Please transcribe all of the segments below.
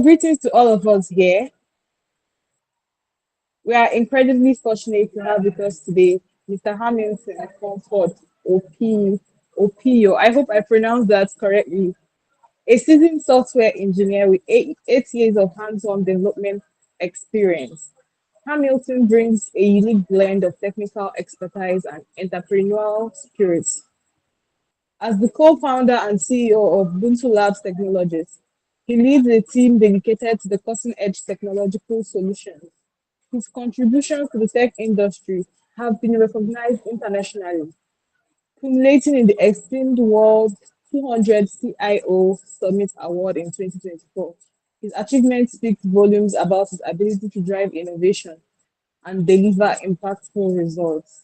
greetings to all of us here. We are incredibly fortunate to have with us today Mr. Hamilton Conford, OP, OPO. I hope I pronounced that correctly. A seasoned software engineer with eight years of hands-on development experience. Hamilton brings a unique blend of technical expertise and entrepreneurial spirit. As the co-founder and CEO of Ubuntu Labs Technologies, he leads a team dedicated to the cutting-edge technological solutions. His contributions to the tech industry have been recognized internationally, culminating in the esteemed World 200 CIO Summit Award in 2024. His achievements speak volumes about his ability to drive innovation and deliver impactful results.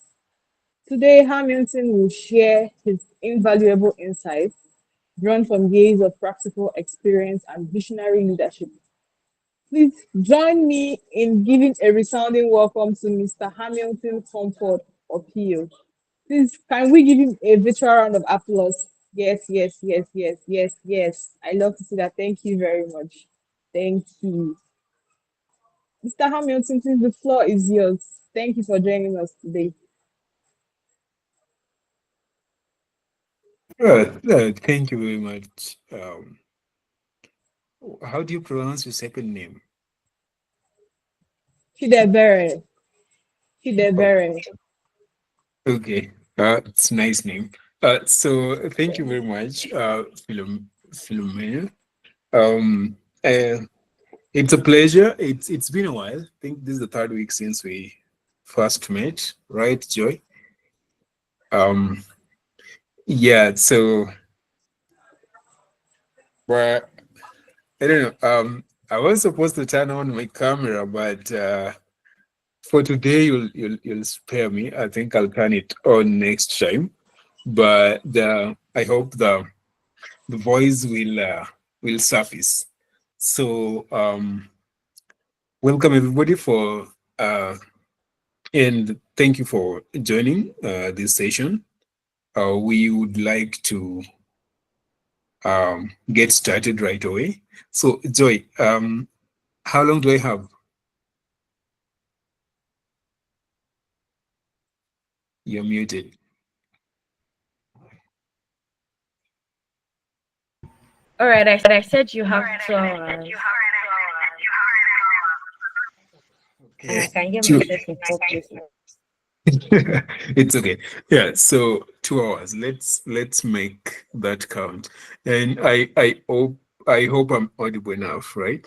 Today, Hamilton will share his invaluable insights drawn from years of practical experience and visionary leadership. Please join me in giving a resounding welcome to Mr. Hamilton Conford Opio. Please, can we give him a virtual round of applause? Yes, yes, yes, yes, yes, yes. I love to see that. Thank you very much. Thank you. Mr. Hamilton, please, the floor is yours. Thank you for joining us today. Thank you very much. How do you pronounce your second name? Chidebere. Oh, Chidebere. okay. It's a nice name. So thank you very much, Philomena. Um, uh, it's a pleasure. It's been a while. I think this is the third week since we first met, right, Joy? Um, yeah. So, but I don't know. I was supposed to turn on my camera, but for today, you'll spare me. I think I'll turn it on next time. But I hope the voice will surface. So welcome everybody for and thank you for joining this session. We would like to get started right away. So Joy, how long do I have? You're muted. All right, I said you have 2 hours. Okay. Can you get Two. myself in four places? It's okay. Yeah, so 2 hours. Let's make that count. And I hope I'm audible enough, right?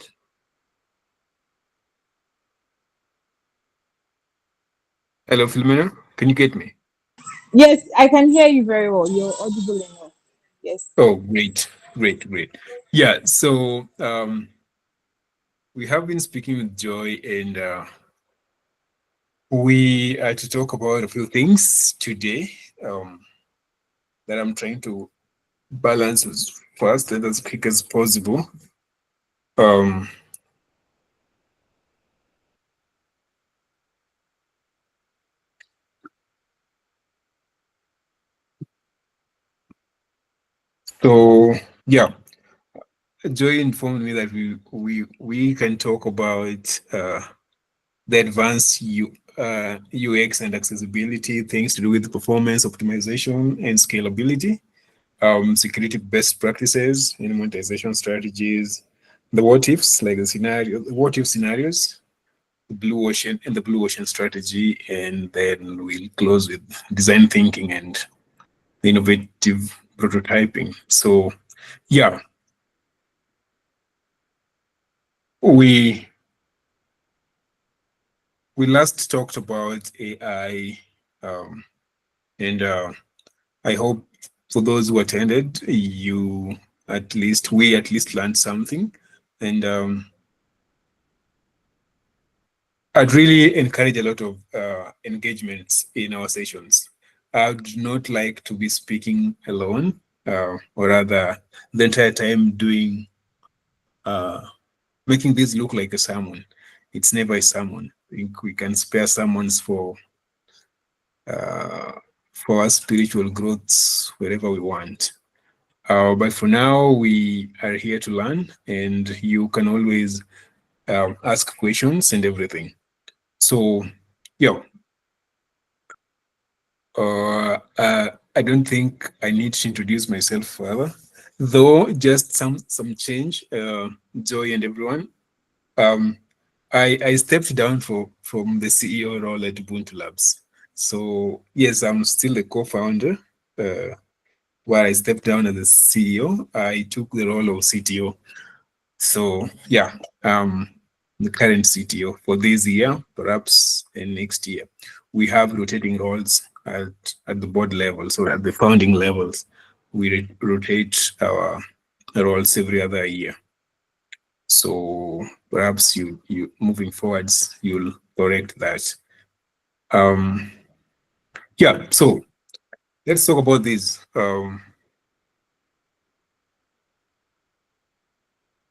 Hello, Philomena. Can you get me? Yes, I can hear you very well. You're audible enough. Yes. Oh, great, great, great. Yeah, so we have been speaking with Joy, and we are to talk about a few things today um, that I'm trying to balance as fast and as quick as possible. Um, so yeah, Joy informed me that we can talk about the advanced UX and accessibility, things to do with performance optimization and scalability, security best practices, and monetization strategies, the what ifs, like the what if scenarios, the blue ocean and the blue ocean strategy, and then we'll close with design thinking and innovative prototyping. So yeah, we we last talked about AI, and I hope for those who attended, we at least learned something, and I'd really encourage a lot of engagements in our sessions. I would not like to be speaking alone, or rather, the entire time doing uh, making this look like a sermon. It's never a sermon. I think we can spare sermons uh, for our spiritual growths wherever we want. But for now, we are here to learn, and you can always ask questions and everything. So, yeah, I don't think I need to introduce myself further, though just some change. Joy and everyone. Um, I stepped down from the CEO role at Ubuntu Labs. So yes, I'm still the co-founder. Uh, while I stepped down as the CEO, I took the role of CTO. So yeah, the current CTO for this year, perhaps in next year. We have rotating roles at the board level, so at the founding levels, we rotate our roles every other year. So perhaps you moving forwards, you'll correct that. Um, yeah. So let's talk about this.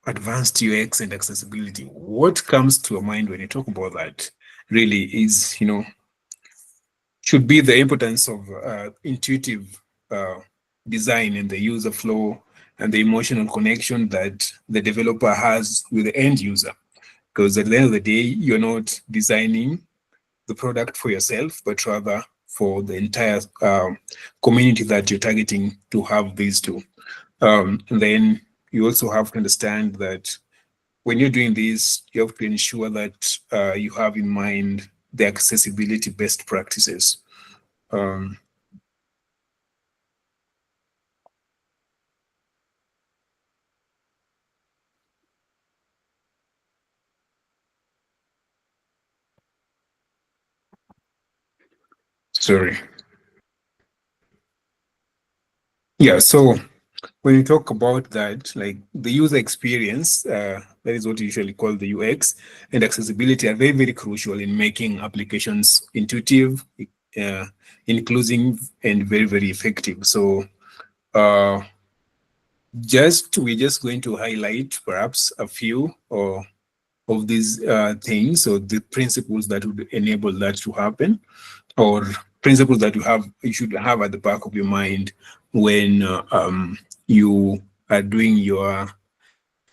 Advanced UX and accessibility. What comes to your mind when you talk about that really is, should be the importance of intuitive uh, design and the user flow and the emotional connection that the developer has with the end user. Because at the end of the day, you're not designing the product for yourself, but rather for the entire community that you're targeting to have these two. And then you also have to understand that when you're doing this, you have to ensure that you have in mind the accessibility best practices. Um, sorry. Yeah, so when you talk about that, like the user experience, that is what you usually call the UX, and accessibility are very, very crucial in making applications intuitive, uh, inclusive, and very, very effective. So, uh, we're just going to highlight perhaps a few or of these things or the principles that would enable that to happen, or principles that you should have at the back of your mind when you are doing your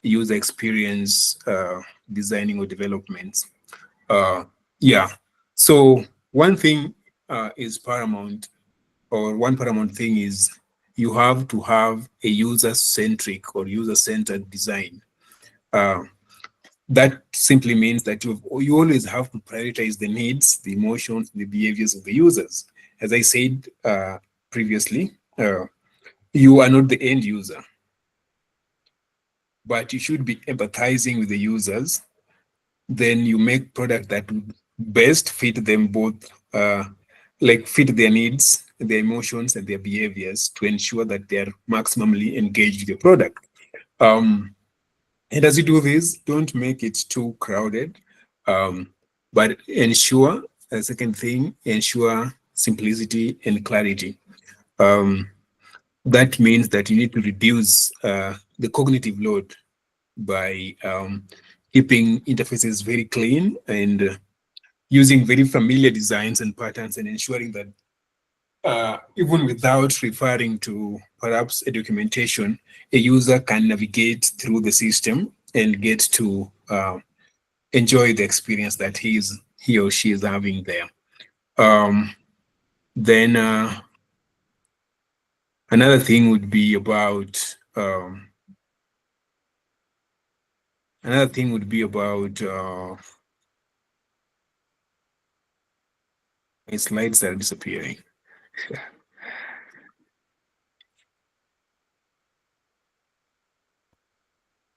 user experience designing or development. Uh, yeah. So one thing is paramount, or one paramount thing is you have to have a user-centric or user-centered design. Uh, that simply means that you always have to prioritize the needs, the emotions, the behaviors of the users. As I said previously, you are not the end user, but you should be empathizing with the users. Then you make product that would best fit them both, like fit their needs, their emotions, and their behaviors to ensure that they are maximally engaged with the product. Um, And as you do this, don't make it too crowded, um, but ensure, a second thing, ensure simplicity and clarity. Um, that means that you need to reduce the cognitive load by keeping interfaces very clean and using very familiar designs and patterns, and ensuring that even without referring to perhaps a documentation, a user can navigate through the system and get to enjoy the experience that he or she is having there. Um, then another thing would be about my slides are disappearing.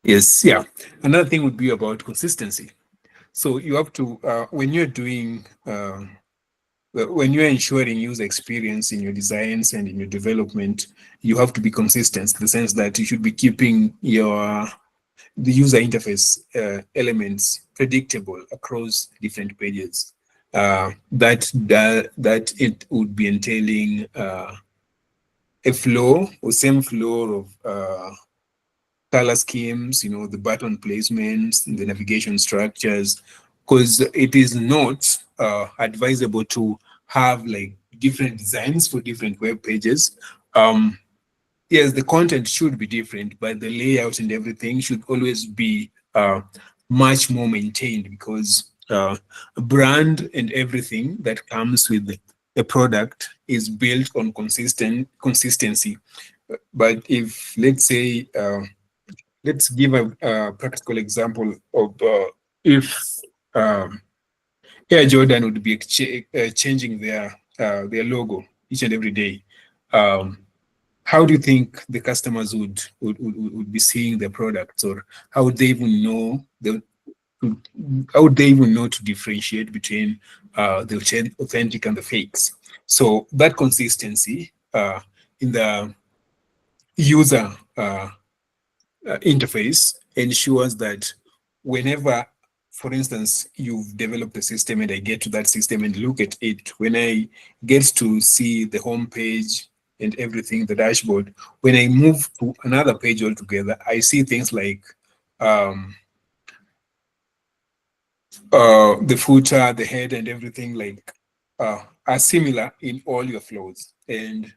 Yes, yeah. Another thing would be about consistency. So you have to when you're doing when you're ensuring user experience in your designs and in your development, you have to be consistent in the sense that you should be keeping the user interface elements predictable across different pages. That it would be entailing a flow or same flow of color schemes, the button placements, the navigation structures, because it is not advisable to have like different designs for different web pages. Um, yes, the content should be different, but the layout and everything should always be much more maintained, because brand and everything that comes with the product is built on consistency. But if, let's say, let's give a practical example of if um, Air Jordan would be changing their logo each and every day. Um, how do you think the customers would be seeing the products, or how would they even know how would they even know to differentiate between the authentic and the fakes? So that consistency in the user interface ensures that whenever, for instance, you've developed a system and I get to that system and look at it, when I get to see the home page and everything, the dashboard, when I move to another page altogether, I see things like um, the footer, the head, and everything are similar in all your flows. And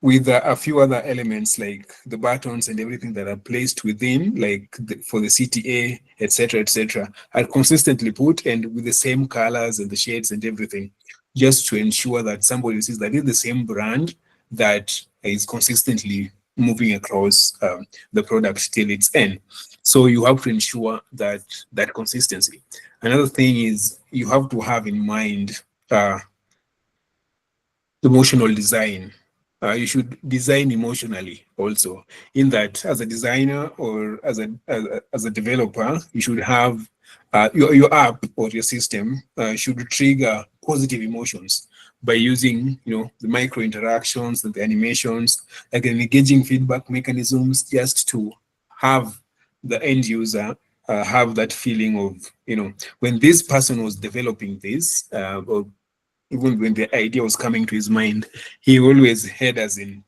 with a few other elements like the buttons and everything that are placed within, like for the CTA, etc., are consistently put and with the same colors and the shades and everything, just to ensure that somebody sees that it's the same brand that is consistently moving across the product till its end. So you have to ensure that consistency. Another thing is you have to have in mind emotional design. You should design emotionally also. In that, as a designer or as a developer, you should have your app or your system should trigger positive emotions by using, the micro interactions and the animations, like an engaging feedback mechanisms, just to have the end user have that feeling of, when this person was developing this, or even when the idea was coming to his mind, he always had us in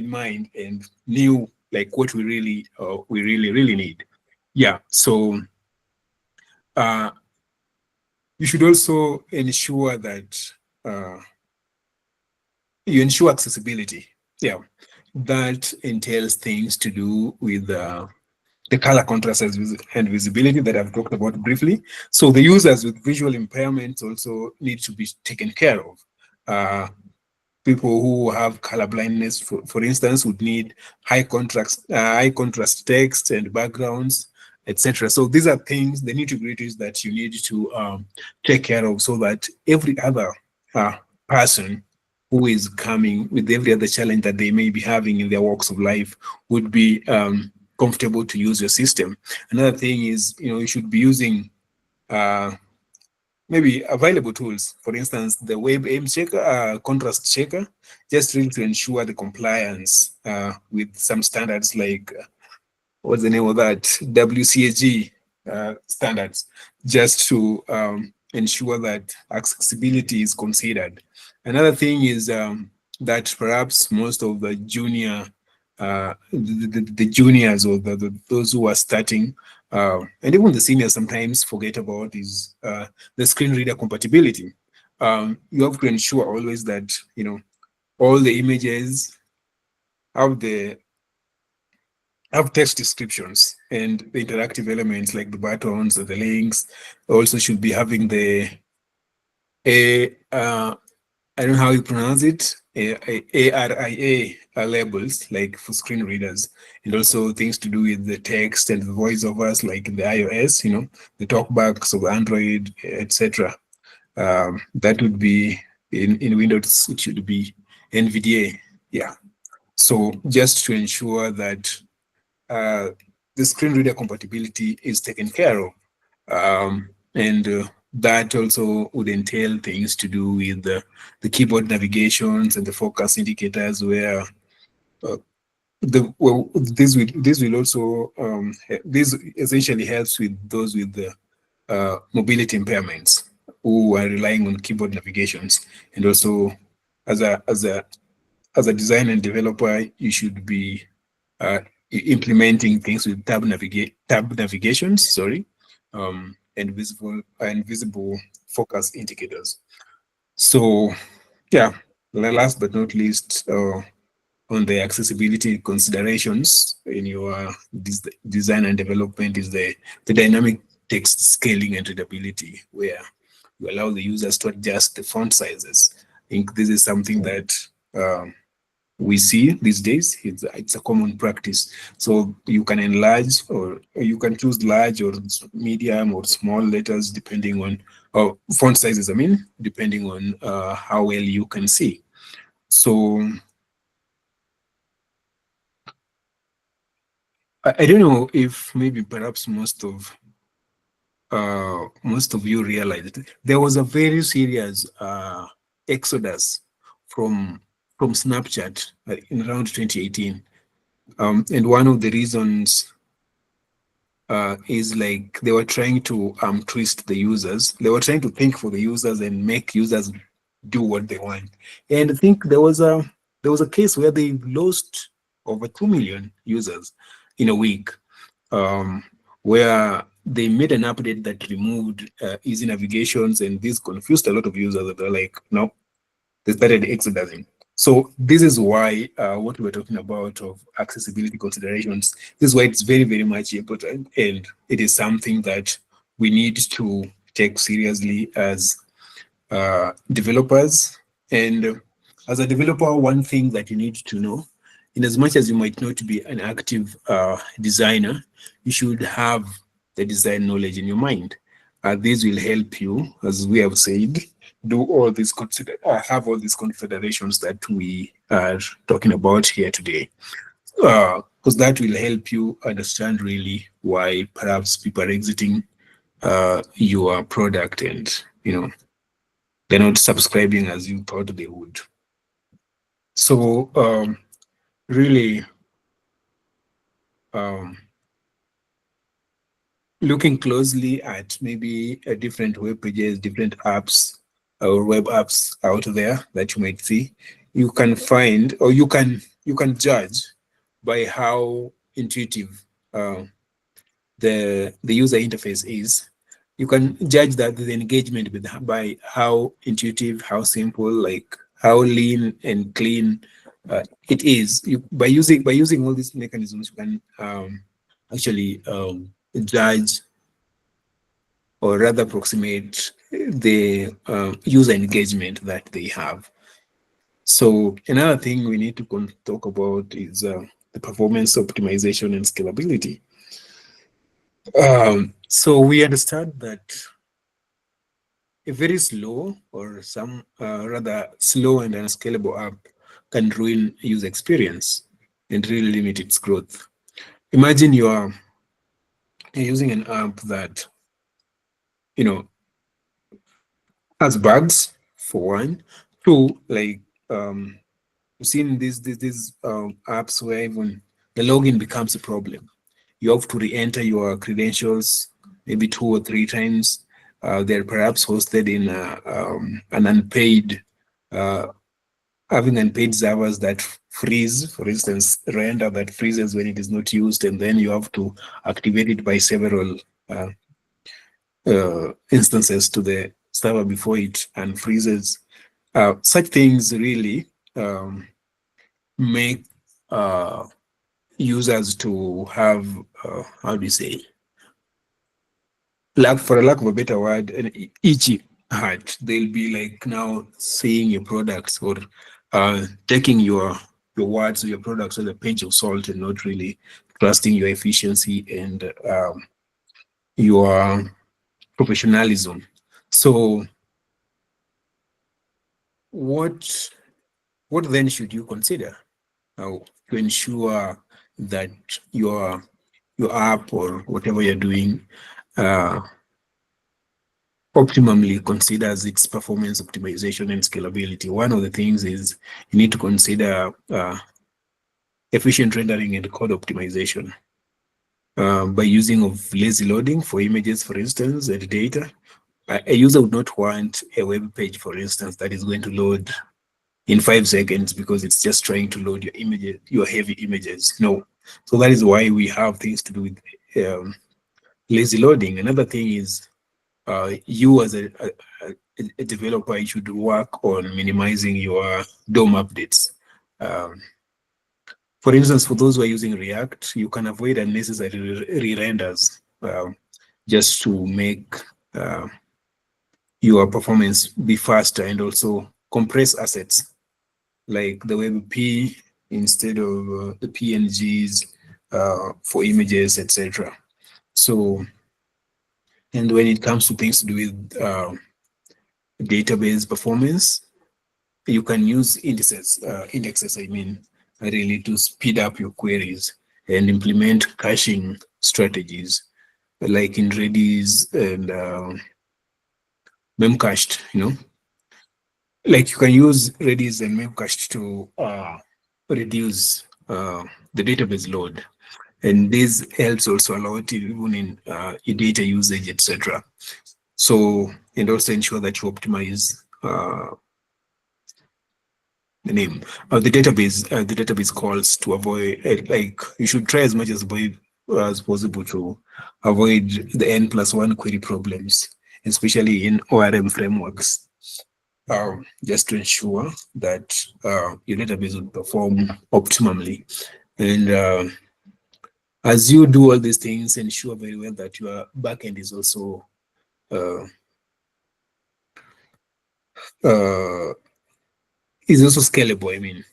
mind and knew like what we really need. Yeah. So uh, you should also ensure that uh, you ensure accessibility. Yeah, that entails things to do with the color contrast and visibility that I've talked about briefly. So the users with visual impairments also need to be taken care of. People who have color blindness, for instance, would need high contrast text and backgrounds, etc. So these are things, the nitty-gritties that you need to take care of, so that every other uh, person who is coming with every other challenge that they may be having in their walks of life would be comfortable to use your system. Another thing is, you should be using uh, maybe available tools. For instance, the web aim checker, contrast checker, just really to ensure the compliance with some standards like what's the name of that, WCAG standards, just to ensure that accessibility is considered. Another thing is that perhaps most of the junior the juniors, or those who are starting, and even the seniors sometimes forget about, is the screen reader compatibility. You have to ensure always that all the images have the have text descriptions, and the interactive elements like the buttons or the links also should be having the a I don't know how you pronounce it, ARIA labels, like for screen readers, and also things to do with the text and the voiceovers, like in the iOS, the talkbacks of Android, etc. That would be in Windows, it should be NVDA. Yeah. So just to ensure that uh, the screen reader compatibility is taken care of. And that also would entail things to do with the keyboard navigations and the focus indicators, where this will also this essentially helps with those with the mobility impairments who are relying on keyboard navigations. And also, as a designer and developer, you should be uh, implementing things with tab navigations, sorry, and visible focus indicators. So yeah, last but not least, on the accessibility considerations in your design and development is the dynamic text scaling and readability, where you allow the users to adjust the font sizes. I think this is something that we see these days. It's a common practice. So you can enlarge, or you can choose large or medium or small letters depending on, or font sizes, I mean, depending on how well you can see. So I don't know if maybe perhaps most of you realized there was a very serious exodus from Snapchat in around 2018, and one of the reasons is like they were trying to twist the users. They were trying to think for the users and make users do what they want. And I think there was a case where they lost over 2 million users in a week, um, where they made an update that removed easy navigations, and this confused a lot of users. They're like, no, they started exodusing. So this is why what we were talking about of accessibility considerations, this is why it's very, very much important, and it is something that we need to take seriously as developers. And as a developer, one thing that you need to know, in as much as you might not be an active designer, you should have the design knowledge in your mind. This will help you, as we have said, do all these have all these considerations that we are talking about here today, because that will help you understand really why perhaps people are exiting your product, and they're not subscribing as you thought they would. So really, um, looking closely at maybe different web pages, different apps or web apps out there that you might see, you can find, or you can judge by how intuitive the user interface is. You can judge that the engagement with by how intuitive, how simple, like how lean and clean it is. By using all these mechanisms, you can actually judge, or rather approximate the user engagement that they have. So another thing we need to talk about is the performance optimization and scalability. So we understand that a very slow, or some rather slow and unscalable app can ruin user experience and really limit its growth. Imagine you're using an app that you know has bugs, for one. Two, like you've seen these apps where even the login becomes a problem. You have to re-enter your credentials maybe 2 or 3 times. They're perhaps hosted in an unpaid, uh, having unpaid servers that freeze, for instance, render that freezes when it is not used, and then you have to activate it by several uh, instances to the server before it unfreezes. Such things really make users to have, how do you say, for a lack of a better word, an itchy heart. They'll be like now seeing your products, or taking your words or your products with a pinch of salt, and not really trusting your efficiency and your professionalism. So what what then should you consider to ensure that your your app or whatever you're doing uh, optimally considers its performance optimization and scalability? One of the things is you need to consider efficient rendering and code optimization by using of lazy loading for images, for instance, and data. A user would not want a web page, for instance, that is going to load in 5 seconds because it's just trying to load your images, your heavy images. No. So that is why we have things to do with lazy loading. Another thing is you as a developer, you should work on minimizing your DOM updates. Um, For instance, for those who are using React, you can avoid unnecessary re-renders just to make your performance be faster, and also compress assets like the WebP instead of the PNGs for images, etc. So, and when it comes to things to do with database performance, you can use indexes, I mean, really to speed up your queries and implement caching strategies like in Redis and memcached, like you can use Redis and memcached to reduce the database load. And this helps also a lot even in your data usage, etc. So, and also ensure that you optimize the database calls to avoid, like you should try as much as possible to avoid the n+1 query problems, especially in ORM frameworks, just to ensure that your database will perform optimally. And as you do all these things, ensure very well that your backend is also uh, uh, scalable. I mean,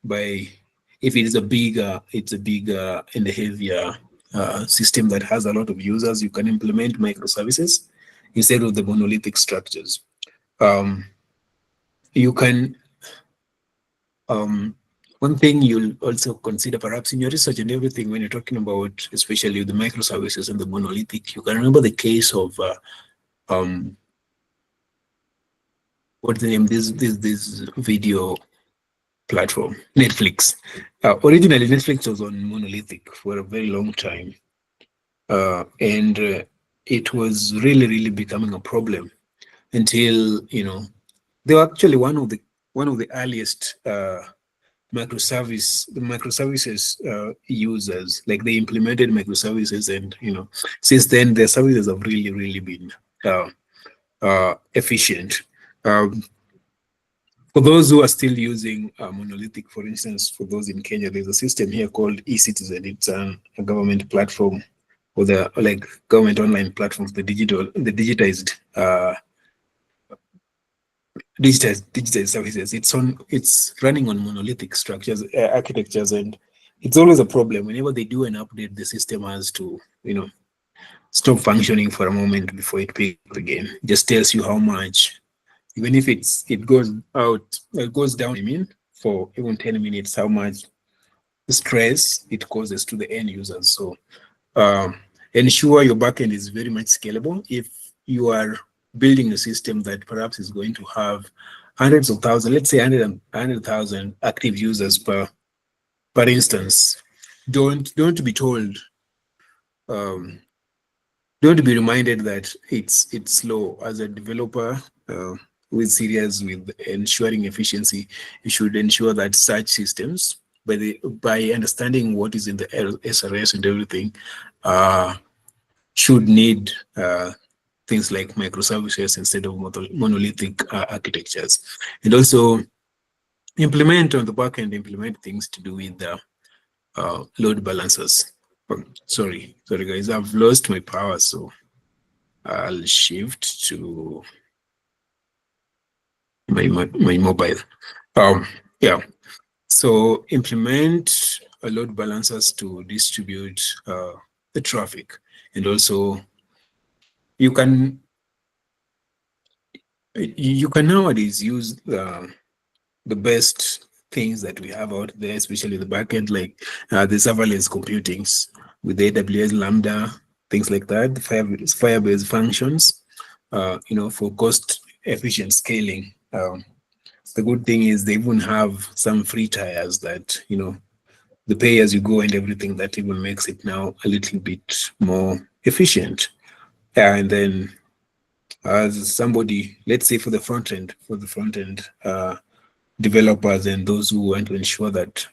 by if it is a bigger and a heavier system that has a lot of users, you can implement microservices instead of the monolithic structures. Um, you can one thing you'll also consider perhaps in your research and everything when you're talking about especially the microservices and the monolithic, you can remember the case of um, what's the name? This video platform, Netflix. Originally, Netflix was on monolithic for a very long time, and it was really becoming a problem until they were actually one of the earliest microservices users. Like they implemented microservices, and since then their services have really been uh, efficient. Um, For those who are still using monolithic, for instance, for those in Kenya, there's a system here called eCitizen. It's a government platform, or the like government online platforms, the digitized services. It's running on monolithic structures, architectures, and it's always a problem whenever they do an update. The system has to stop functioning for a moment before it picks up again. It just tells you how much, even if it goes down, I mean, for even 10 minutes, how much stress it causes to the end users. So ensure your backend is very much scalable. If you are building a system that perhaps is going to have hundreds of thousands, let's say 100,000 active users per instance, don't be told, um, don't be reminded that it's slow. As a developer who is serious with ensuring efficiency, you should ensure that such systems, by understanding what is in the SRS and everything, uh, should need things like microservices instead of monolithic architectures. And also implement on the back end, implement things to do with the load balancers. Sorry guys, I've lost my power, so I'll shift to my mobile. Yeah. So implement a load balancers to distribute the traffic, and also you can you can nowadays use the best things that we have out there, especially the backend, like the serverless computings with AWS Lambda, things like that, the Firebase functions, for cost efficient scaling. The good thing is they even have some free tiers that, the pay as you go and everything, that even makes it now a little bit more efficient. And then as somebody, let's say for the front end developers and those who want to ensure that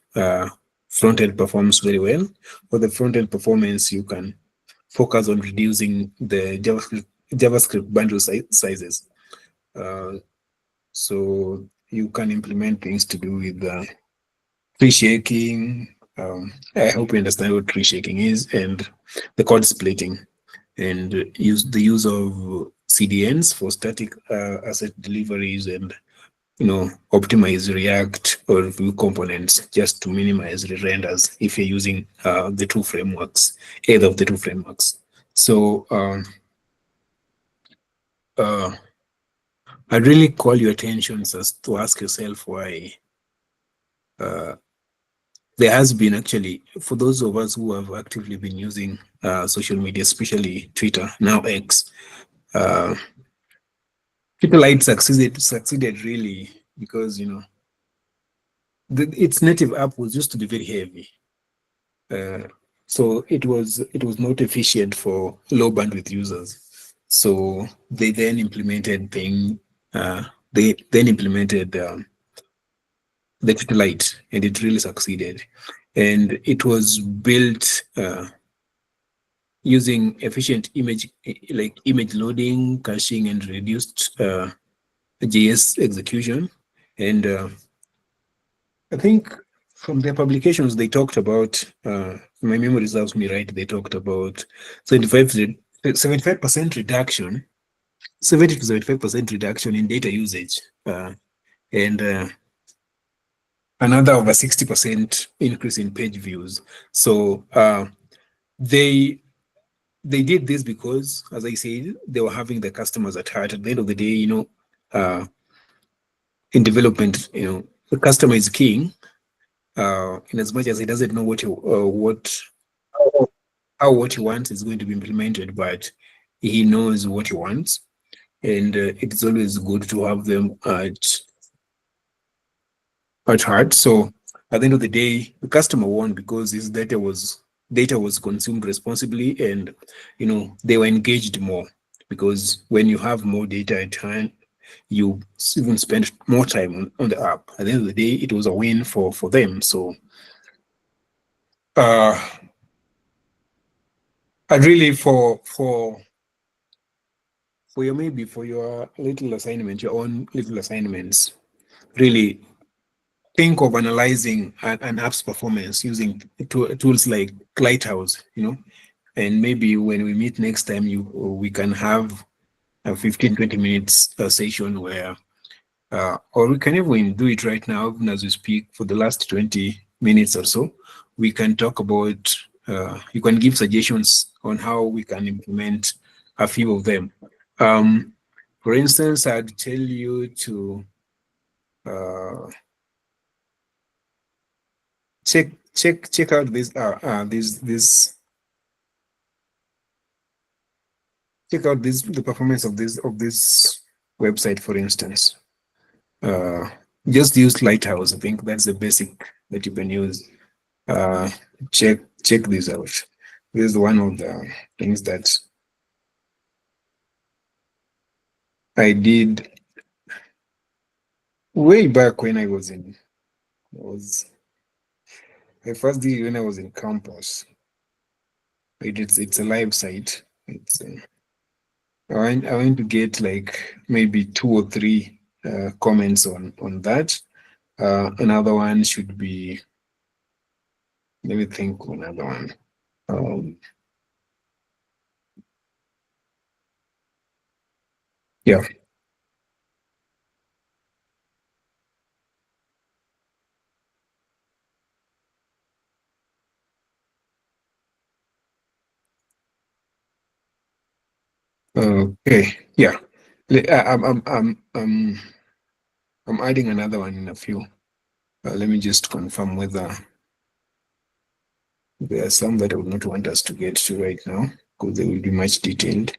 front end performs very well, for the front end performance, you can focus on reducing the JavaScript bundle sizes. So you can implement things to do with free shaking, I hope you understand what tree shaking is, and the code splitting, and use the use of CDNs for static asset deliveries, and optimize React or Vue components just to minimize re-renders if you're using the two frameworks, either of the two frameworks. So uh, I'd really call your attention as to ask yourself why uh, there has been actually, for those of us who have actively been using social media, especially Twitter, now X, uh, Twitter succeeded really because its native app was used to be very heavy. So it was not efficient for low bandwidth users. So they then implemented the Twitter Lite, and it really succeeded. And it was built using efficient image loading, caching, and reduced JS execution. And I think from their publications, they talked about, my memory serves me right, they talked about 75% reduction, 70 to 75% reduction in data usage, and another over 60% increase in page views. So they they did this because, as I said, they were having the customers at heart. At the end of the day, in development, the customer is king, in as much as he doesn't know how what he wants is going to be implemented, but he knows what he wants, and it's always good to have them at heart. So at the end of the day, the customer won because his data was consumed responsibly, and they were engaged more, because when you have more data at hand, you even spend more time on the app. At the end of the day, it was a win for them. So uh I really, for your little assignment, your own little assignments, really think of analyzing an app's performance using tools like Lighthouse, and maybe when we meet next time, we can have a 15-20 minutes session where, or we can even do it right now, even as we speak, for the last 20 minutes or so. We can talk about, you can give suggestions on how we can implement a few of them. Um, for instance, I'd tell you to uh, check out this check out the performance of this website, for instance. Uh, just use Lighthouse. I think that's the basic that you can use. Uh, check this out. This is one of the things that I did way back when I first did it when I was in campus. It's a live site. I want to get like maybe 2 or 3 comments on that. Another one should be, let me think of another one. Um, yeah. Okay. Yeah. I'm adding another one in a few. Let me just confirm whether there are some that I would not want us to get to right now, because they will be much detailed.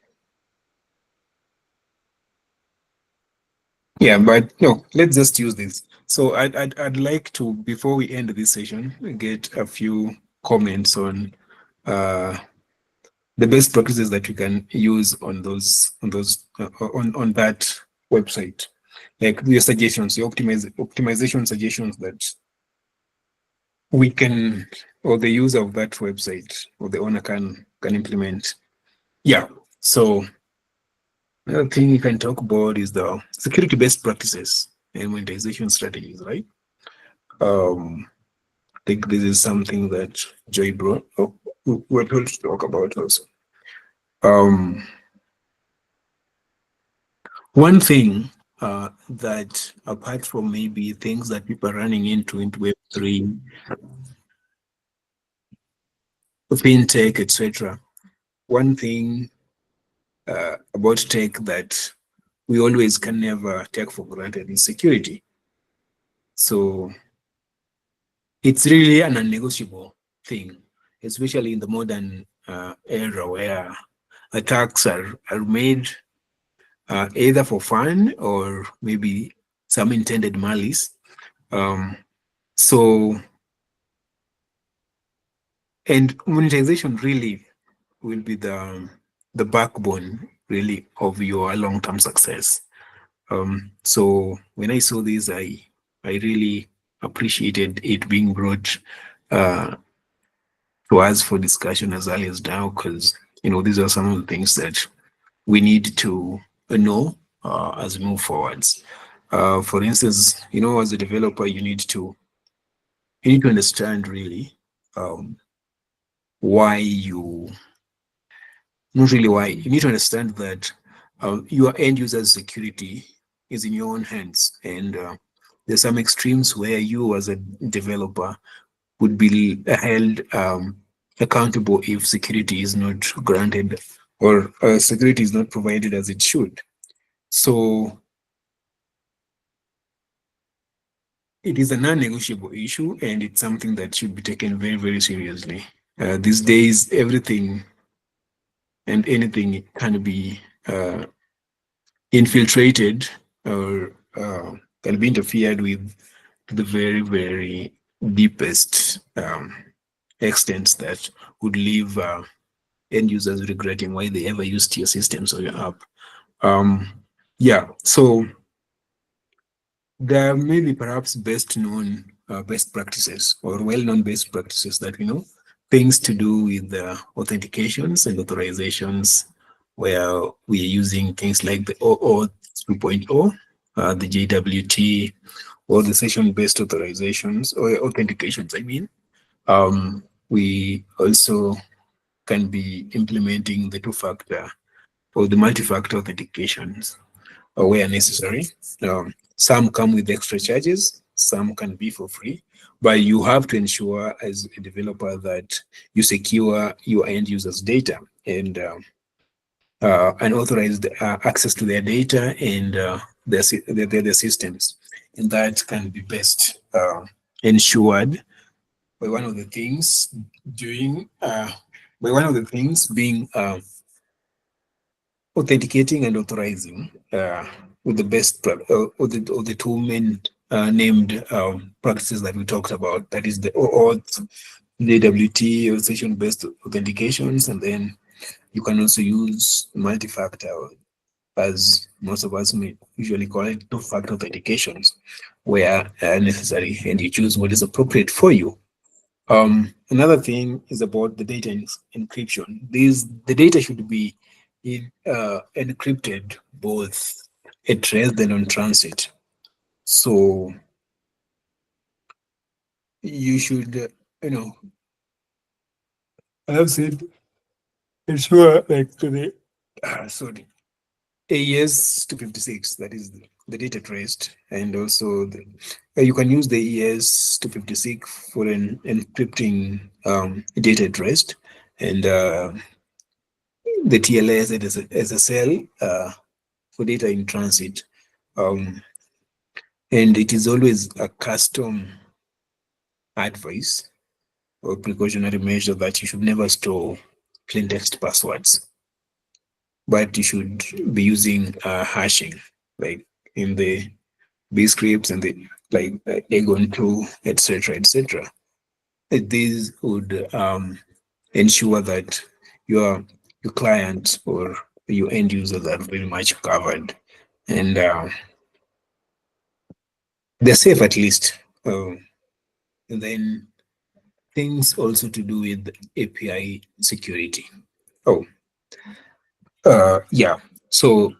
Yeah, but no, let's just use this. So I'd like to, before we end this session, get a few comments on uh, the best practices that we can use on that website, like your suggestions, your optimization suggestions that we can, or the user of that website or the owner can implement. Yeah. So another thing you can talk about is the security best practices and monetization strategies, right? Um, think this is something that Joy brought. Oh, we're going to talk about also. Um, One thing that apart from maybe things that people are running into Web3, fintech, etc. One thing about tech that we always can never take for granted is security. So it's really an unnegotiable thing, especially in the modern era where attacks are made either for fun or maybe some intended malice. Um, so, and monetization really will be the backbone really of your long-term success. So when I saw this, I really appreciated it being brought uh, to us for discussion as early as now, because these are some of the things that we need to know as we move forwards. For instance, as a developer, you need to understand really um, why you not really why you need to understand that your end user's security is in your own hands, and there's some extremes where you as a developer would be held accountable if security is not granted or security is not provided as it should. So it is a non-negotiable issue, and it's something that should be taken very, very seriously. These days, everything and anything can be infiltrated or can be interfered with to the very, very deepest extents that would leave end users regretting why they ever used your systems or your app. Um, yeah, so there may be perhaps best known best practices or well known best practices that we know, things to do with authentications and authorizations, where we are using things like the OAuth 2.0, the JWT, or the session based authorizations or authentications, I mean. We also can be implementing the two factor or the multi factor authentications where necessary. Some come with extra charges, some can be for free, but you have to ensure as a developer that you secure your end users' data and unauthorized access to their data and their systems. And that can be best ensured by one of the things doing by one of the things being authenticating and authorizing with the or the two main named practices that we talked about. That is the OAuth, JWT, or session-based authentications, and then you can also use multi-factor, as most of us may usually call it, two-factor authentications, where necessary, and you choose what is appropriate for you. Another thing is about the data encryption. The data should be encrypted both at rest and on transit. So you should, I have said, ensure like the sorry, AES 256, that is the data at rest, and also you can use the AES 256 for an encrypting data at rest, and the TLS as a cell for data in transit. Um, and it is always a custom advice or precautionary measure that you should never store plain text passwords, but you should be using hashing, like in the B scripts and the like Egon 2, etc., etc. These would ensure that your your client or your end users are very much covered, and they're safe at least. And then things also to do with API security. Oh, yeah. So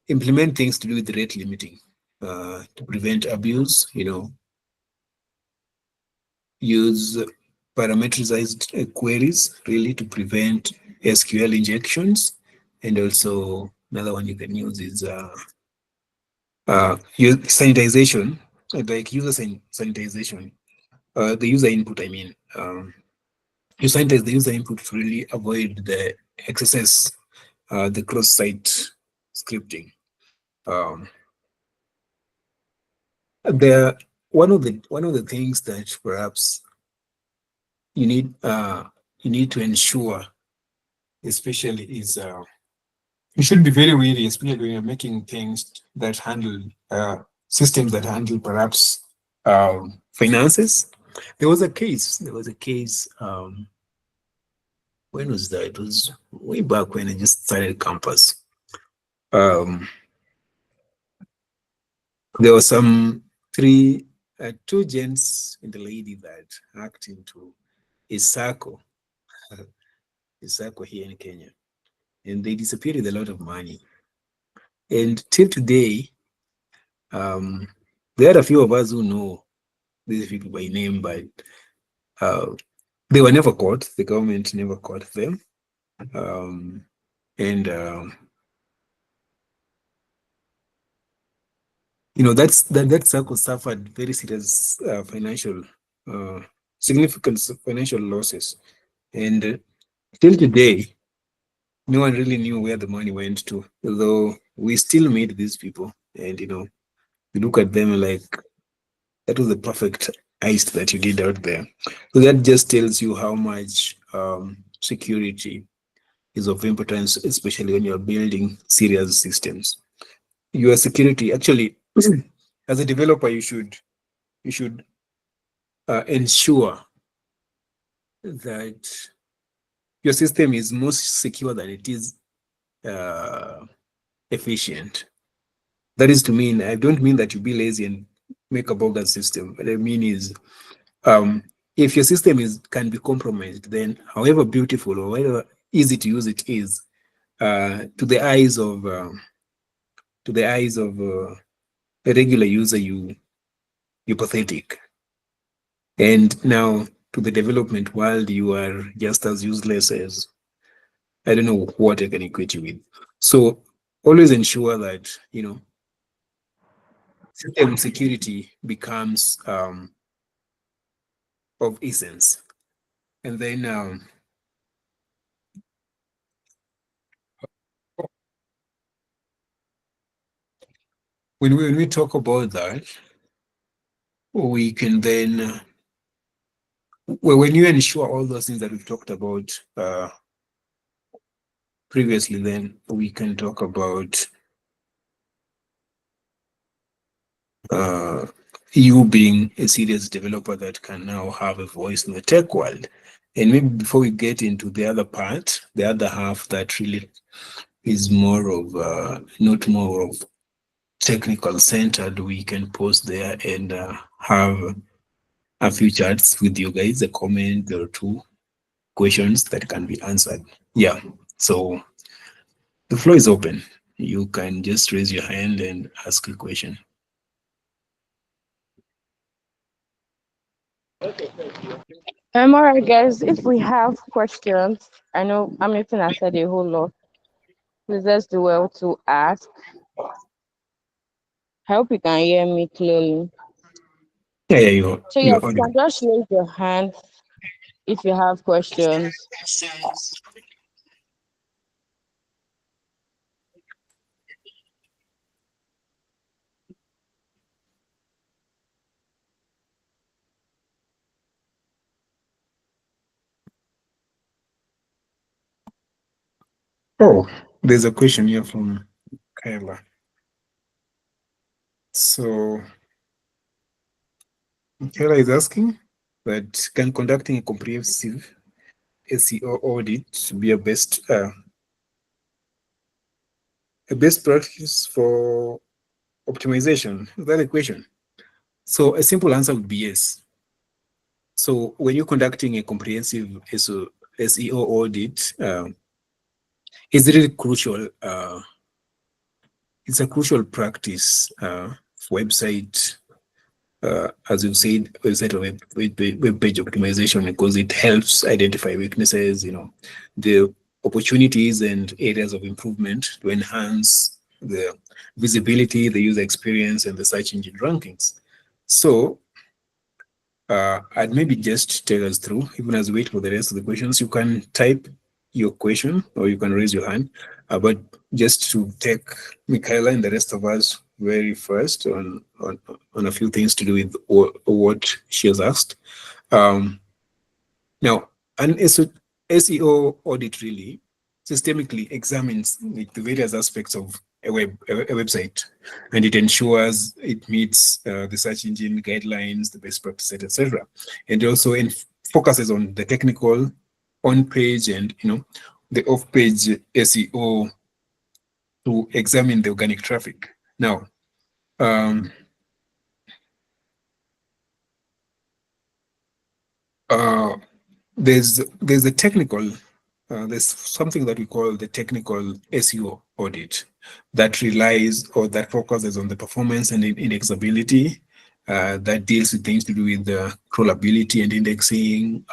implement things to do with rate limiting to prevent abuse. use parameterized queries really to prevent SQL injections. And also another one you can use is sanitization, like sanitization, the user input, I mean. You sanitize the user input to really avoid the XSS, the cross-site scripting. Um, there, one of the things that perhaps you need uh, you need to ensure, especially, is you should be very wary, especially when you're making things that handle systems that handle perhaps finances. There was a case. When was that? It was way back when I just started campus. Um, there were two gents and a lady that hacked into a circle, a circle here in Kenya, and they disappeared with a lot of money. And till today, um, there are a few of us who know these people by name, but uh, they were never caught. The government never caught them. Um, and that circle suffered very serious uh, significant financial losses. And till today, no one really knew where the money went to, although we still made these people. And, you look at them like that was the perfect heist that you did out there. So that just tells you how much security is of importance, especially when you're building serious systems. Your security, actually, as a developer, you should ensure that your system is most secure than it is uh, efficient. That is to mean, I don't mean that you be lazy and make a bogus system. What I mean is, um, if your system can be compromised, then however beautiful or however easy to use it is, to the eyes of a regular user, you're pathetic. And now to the development world, you are just as useless as, I don't know what I can equate you with. So always ensure that system security becomes of essence. And then when we talk about that, we can then well, when you ensure all those things that we've talked about previously, then we can talk about uh, you being a serious developer that can now have a voice in the tech world. And maybe before we get into the other part, the other half that really is more of not more of technical centered, we can post there and have a few chats with you guys, a comment or two, questions that can be answered. Yeah. So the floor is open. You can just raise your hand and ask a question. All right, guys. If we have questions, I know Hamilton has said a whole lot. Please let's do well to ask. I hope you can hear me clearly. Yeah, yeah, So you're yes, you audible. can just raise your hand if you have questions. Oh, there's a question here from Kyla. So Kyla is asking that can conducting a comprehensive SEO audit be a best practice for optimization? Is that a question? So a simple answer would be yes. So when you're conducting a comprehensive SEO audit, it's really crucial. It's a crucial practice for website as you said, web page optimization because it helps identify weaknesses, the opportunities and areas of improvement to enhance the visibility, the user experience, and the search engine rankings. So I'd maybe just take us through, even as we wait for the rest of the questions. You can type your question or you can raise your hand. But just to take Michaela and the rest of us very first on a few things to do with what she has asked. Um, Now, an SEO audit really systemically examines like, the various aspects of a website, and it ensures it meets the search engine guidelines, the best practices, etc. And also focuses on the technical on-page and the off-page SEO to examine the organic traffic. Now, um, uh, there's a technical there's something that we call the technical SEO audit that relies or that focuses on the performance and indexability, that deals with things to do with the crawlability and indexing,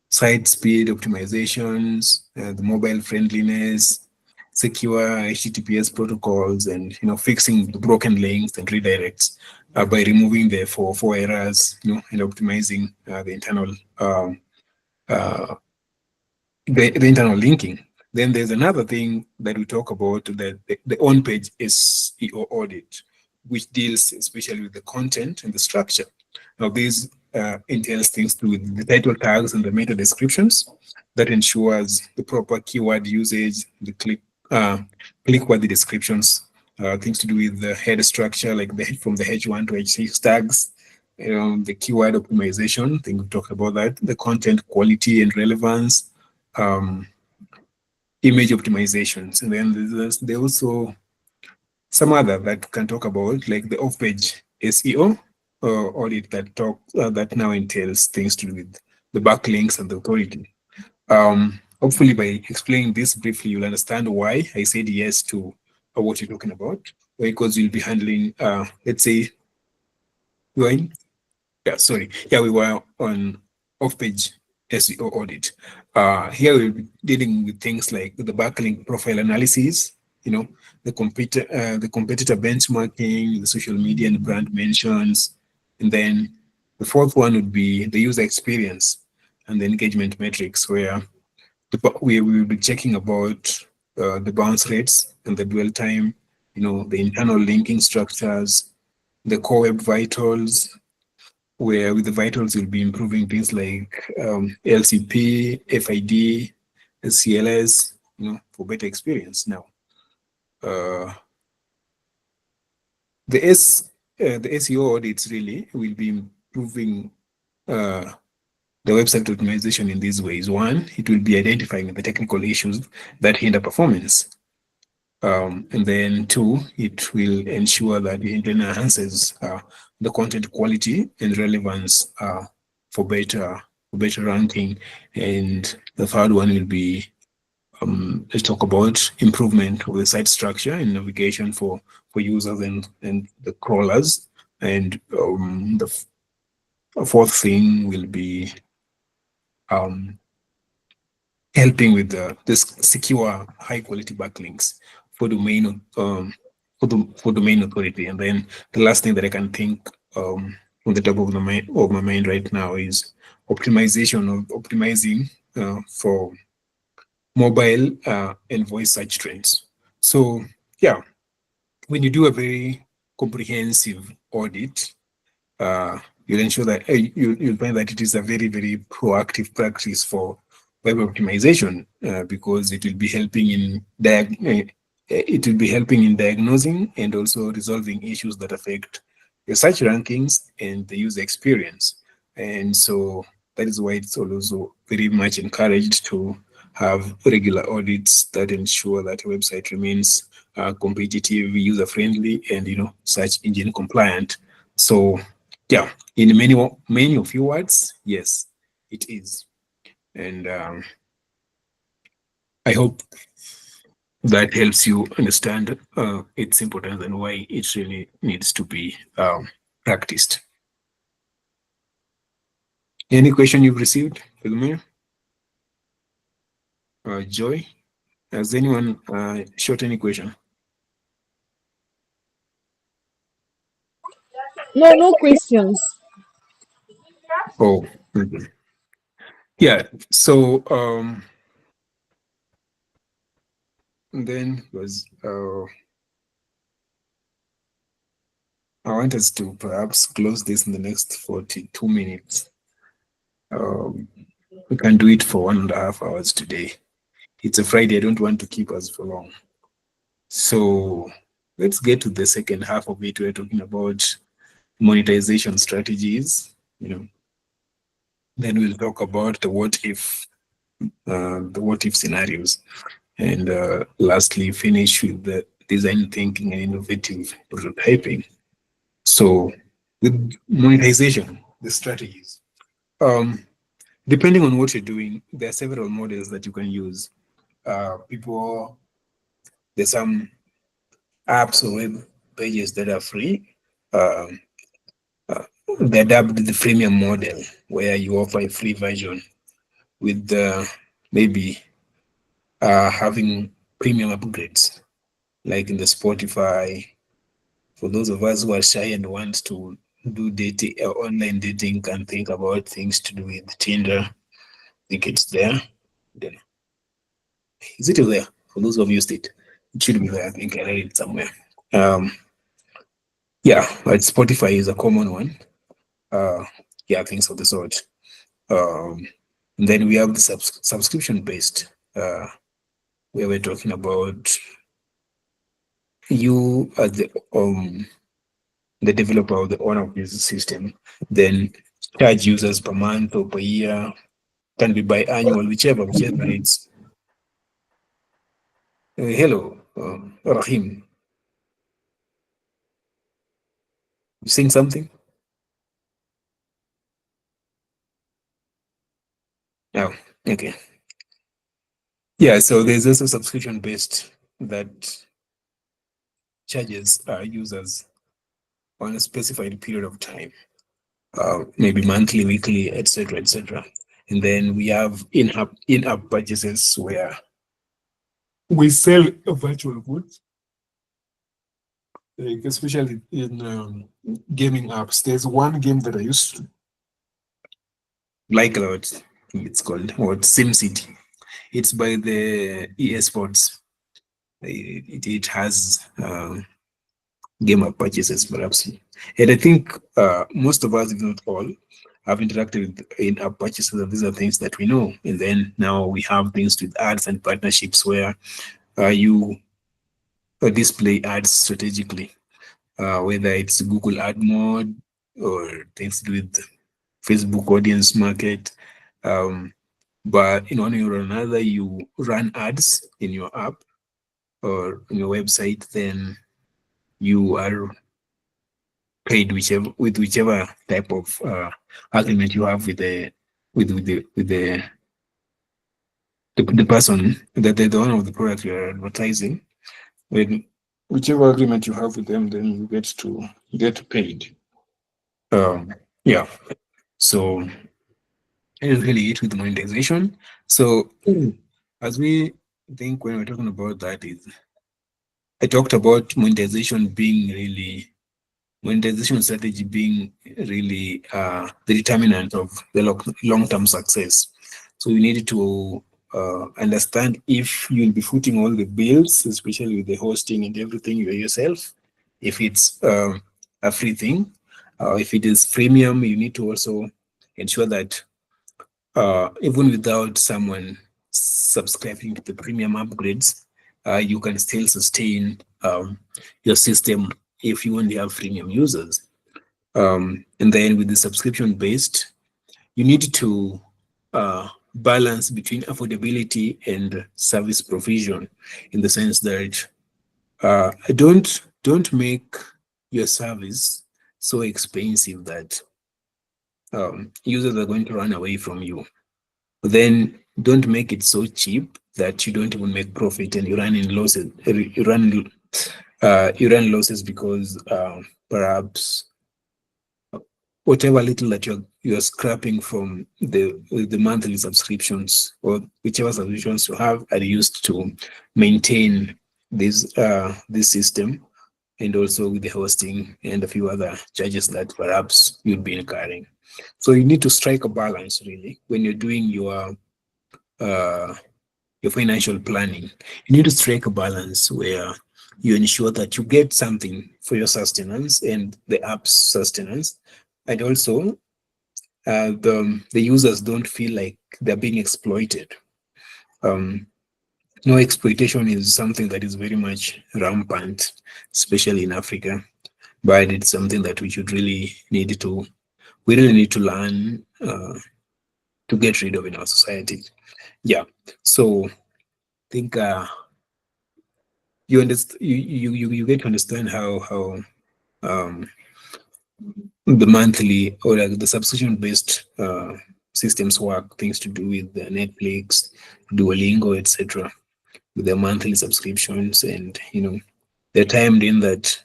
site speed optimizations, the mobile friendliness, secure HTTPS protocols, and fixing the broken links and redirects by removing the four errors, and optimizing uh, the internal linking. Then there's another thing that we talk about, the on-page SEO audit, which deals especially with the content and the structure. Now, this entails things to do with the title tags and the meta descriptions that ensures the proper keyword usage, the click-worthy descriptions, things to do with the header structure, like from the H1 to H6 tags, the keyword optimization, I think we talked about that, the content quality and relevance, um, image optimizations. And then there's also some other that can talk about like the off-page SEO audit that now entails things to do with the backlinks and the authority. Hopefully, by explaining this briefly, you'll understand why I said yes to what you're talking about. Because you'll be handling, let's say, going yeah, sorry. Yeah, we were on off-page SEO audit. Here we'll be dealing with things like the backlink profile analysis, the competitor benchmarking, the social media and brand mentions, and then the fourth one would be the user experience and the engagement metrics, where we will be checking about the bounce rates and the dwell time, the internal linking structures, the core web vitals, where with the vitals you'll be improving things like LCP, FID, CLS, for better experience. Now, uh, the the SEO audits really will be improving uh, the website optimization in these ways. One, it will be identifying the technical issues that hinder performance. And then two, it will ensure that it enhances the content quality and relevance for better ranking. And the third one will be let's talk about improvement of the site structure and navigation for users and the crawlers. And the fourth thing will be um, helping with this secure high quality backlinks for domain for domain authority. And then the last thing that I can think on the top of my mind right now is optimizing for mobile and voice search trends. So yeah, when you do a very comprehensive audit, you'll ensure that you'll find that it is a very, very proactive practice for web optimization because it will be helping in it will be helping in diagnosing and also resolving issues that affect your search rankings and the user experience. And so that is why it's also very much encouraged to have regular audits that ensure that a website remains competitive, user friendly, and search engine compliant. So yeah, in many of your words, yes, it is. And I hope that helps you understand its importance and why it really needs to be practiced. Any question you've received, Filomena? Joy? Has anyone shot any question? No, no questions. Oh, okay. Yeah. So then was I want us to perhaps close this in the next 42 minutes. Um, we can do it for 1.5 hours today. It's a Friday. I don't want to keep us for long. So let's get to the second half of it. We're talking about monetization strategies. Then we'll talk about the what if scenarios, and lastly finish with the design thinking and innovative prototyping. So with monetization, the strategies. Um, Depending on what you're doing, there are several models that you can use. There's some apps or web pages that are free. Um, they adapt the freemium model where you offer a free version with maybe having premium upgrades, like in the Spotify. For those of us who are shy and want to do dating, online dating, can think about things to do with Tinder. I think it's there. Then is it there? For those who have used it, it should be there. I think I read it somewhere. Um, yeah, but Spotify is a common one. Uh, yeah, things of the sort. Um, and then we have the subscription based, where we're talking about you as the developer or the owner of this system, then charge users per month or per year, can be biannual, whichever it's. Hello, Rahim, you saying something? Oh, okay. Yeah, so there's also subscription based that charges users on a specified period of time, maybe monthly, weekly, etc., etc. And then we have in-app purchases where we sell virtual goods, like especially in gaming apps. There's one game that I used to like a lot. It's called SimCity. It's by the EA Sports. It has game app purchases, perhaps. And I think most of us, if not all, have interacted with in-app purchases, and these are things that we know. And then now we have things with ads and partnerships where you display ads strategically, whether it's Google Ad Mode or things to do with Facebook audience market. Um, but in one way or another, you run ads in your app or on your website, then you are paid whichever type of agreement you have with the person that they're the owner of the product you're advertising. When whichever agreement you have with them, then you get paid. Yeah. So it is really it with monetization. So as we think when we're talking about that is I talked about monetization strategy being really the determinant of the long-term success. So you need to understand if you'll be footing all the bills, especially with the hosting and everything yourself. If it's a free thing, if it is premium, you need to also ensure that even without someone subscribing to the premium upgrades, you can still sustain your system if you only have premium users. And then with the subscription based, you need to balance between affordability and service provision, in the sense that don't make your service so expensive that users are going to run away from you. Then don't make it so cheap that you don't even make profit and you run in losses. You run losses because perhaps whatever little that you are scrapping from the monthly subscriptions, or whichever subscriptions you have are used to maintain this system, and also with the hosting and a few other charges that perhaps you'd be incurring. So you need to strike a balance really when you're doing uh, your financial planning. You need to strike a balance where you ensure that you get something for your sustenance and the app's sustenance, and also the users don't feel like they're being exploited. Um, no, exploitation is something that is very much rampant, especially in Africa. But it's something that we really need to learn to get rid of in our society. Yeah. So I think you get to understand how um, the monthly or like the subscription based systems work, things to do with the Netflix, Duolingo, etc. With the monthly subscriptions, and they're timed in that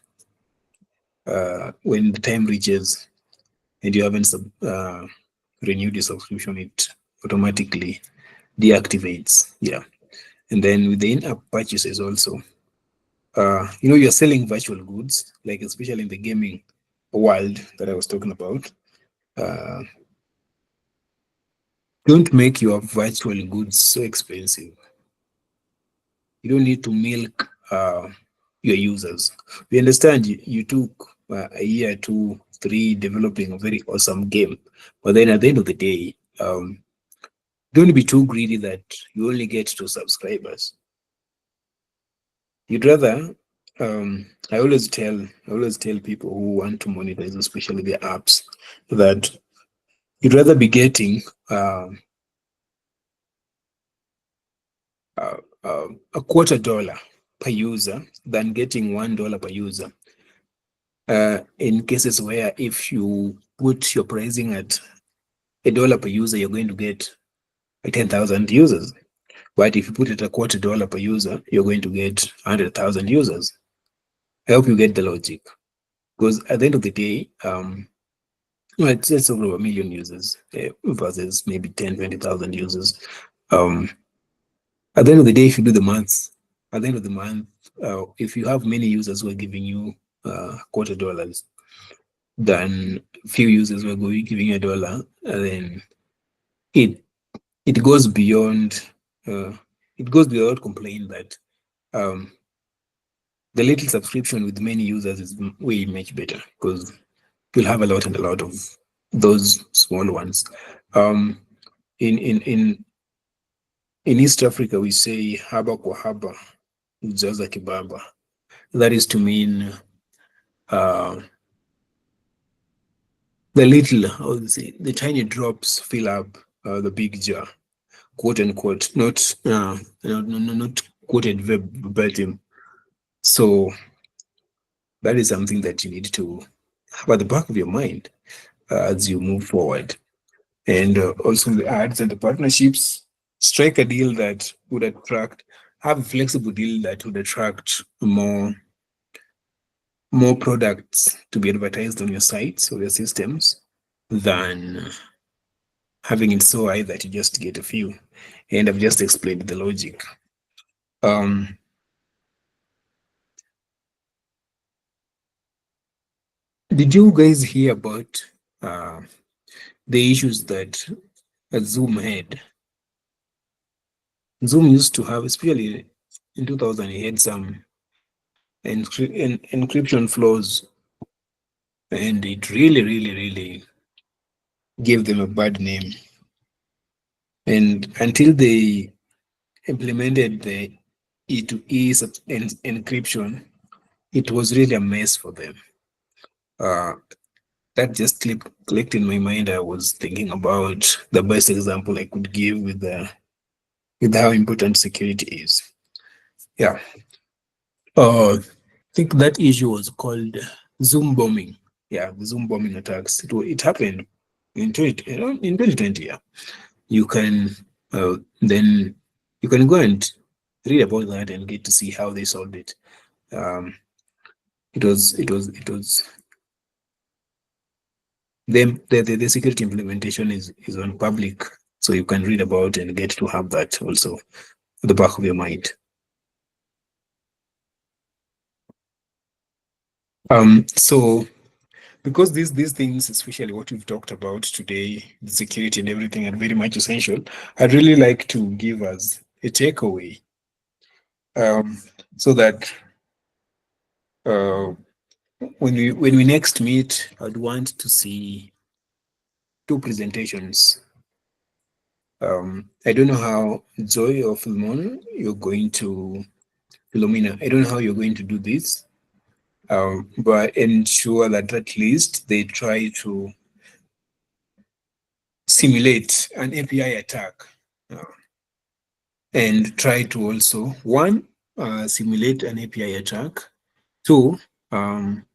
when the time reaches and you haven't renewed your subscription, it automatically deactivates. Yeah. And then with the in-app purchases also, you're selling virtual goods, like especially in the gaming world that I was talking about. Uh, don't make your virtual goods so expensive. You don't need to milk your users. We understand you took a year, two, three developing a very awesome game, but then at the end of the day, don't be too greedy that you only get to subscribers. You'd rather, I always tell people who want to monetize, especially their apps, that you'd rather be getting uh, a $0.25 per user than getting $1 per user. In cases where if you put your pricing at $1 per user, you're going to get 10,000 users. But if you put it at $0.25 per user, you're going to get 100,000 users. I hope you get the logic. Because at the end of the day, well, it's over a million users versus maybe 10, 20,000 users. Um, at the end of the day, if you do the maths, at the end of the month, if you have many users who are giving you $0.25, then few users who are giving you $1, then it it goes beyond uh, it goes without complaint that um, the little subscription with many users is way much better, because you'll have a lot and a lot of those small ones. Um, in in in in East Africa, we say haba kwa haba, ujaza kibaba. That is to mean uh, the little, how to say, the tiny drops fill up the big jar, quote unquote, not quoted verbatim. So that is something that you need to have at the back of your mind as you move forward. And also the ads and the partnerships, strike a deal that would attract, have a flexible deal that would attract more products to be advertised on your sites or your systems than having it so high that you just get a few. And I've just explained the logic. Um, did you guys hear about the issues that Zoom had? Zoom used to have, especially in 2000, it had some encryption flaws, and it really, really, really gave them a bad name. And until they implemented the E2E encryption, it was really a mess for them. Uh, that just clicked in my mind. I was thinking about the best example I could give with how important security is. Yeah. I think that issue was called Zoom bombing. Yeah, the Zoom bombing attacks. It happened in 2020. Yeah, you can then you can go and read about that and get to see how they solved it. Um, it was The security implementation is on public, so you can read about and get to have that also at the back of your mind. So because these things, especially what we've talked about today, the security and everything, are very much essential, I'd really like to give us a takeaway, um, so that uh, when we next meet, I'd want to see two presentations. I don't know how Zoe or Philomena, I don't know how you're going to do this, but ensure that at least they try to simulate an API attack, uh, and try to also, one, simulate an API attack, two, um,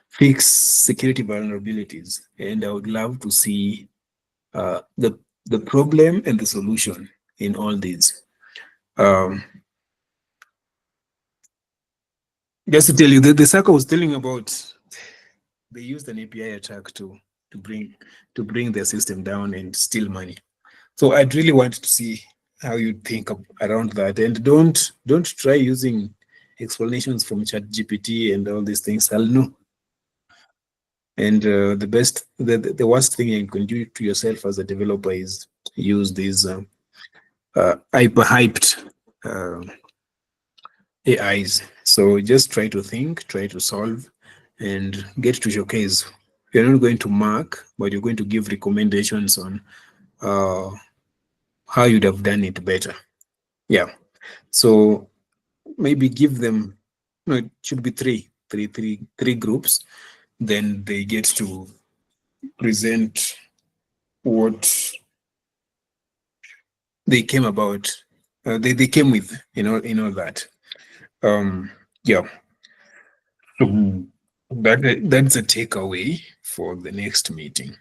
fix security vulnerabilities. And I would love to see the problem and the solution in all these. Um, just to tell you, the Saka was telling about, they used an API attack to bring to bring their system down and steal money. So I'd really want to see how you think around that, and don't try using explanations from ChatGPT and all these things. I'll know. And the worst thing you can do to yourself as a developer is use these hyper-hyped AIs. So just try to think, try to solve, and get to showcase. You're not going to mark, but you're going to give recommendations on uh, how you'd have done it better. Yeah. So maybe give them, no, it should be three groups. Then they get to present what they came about, they came with, all that. Yeah. So that's a takeaway for the next meeting.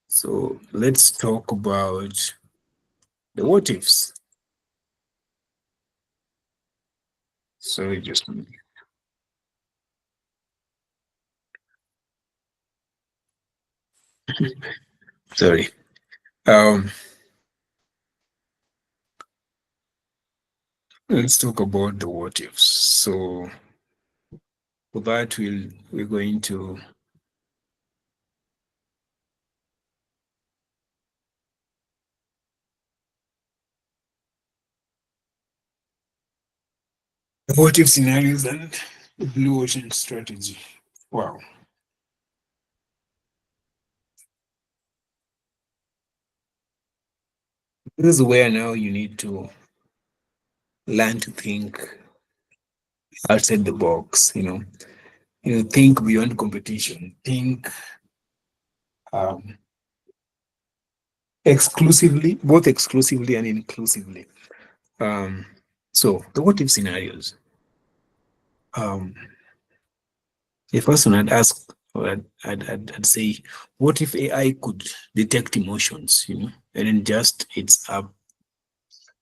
So let's talk about the what ifs. Sorry, just a minute. Sorry. Um, let's talk about the what ifs. So for that, we're going to, what if scenarios and the blue ocean strategy. Wow. This is where now you need to learn to think outside the box, think beyond competition, think um, both exclusively and inclusively. Um, so the what if scenarios. Um, the first one I'd ask, or I'd say, what if AI could detect emotions, and then just its up,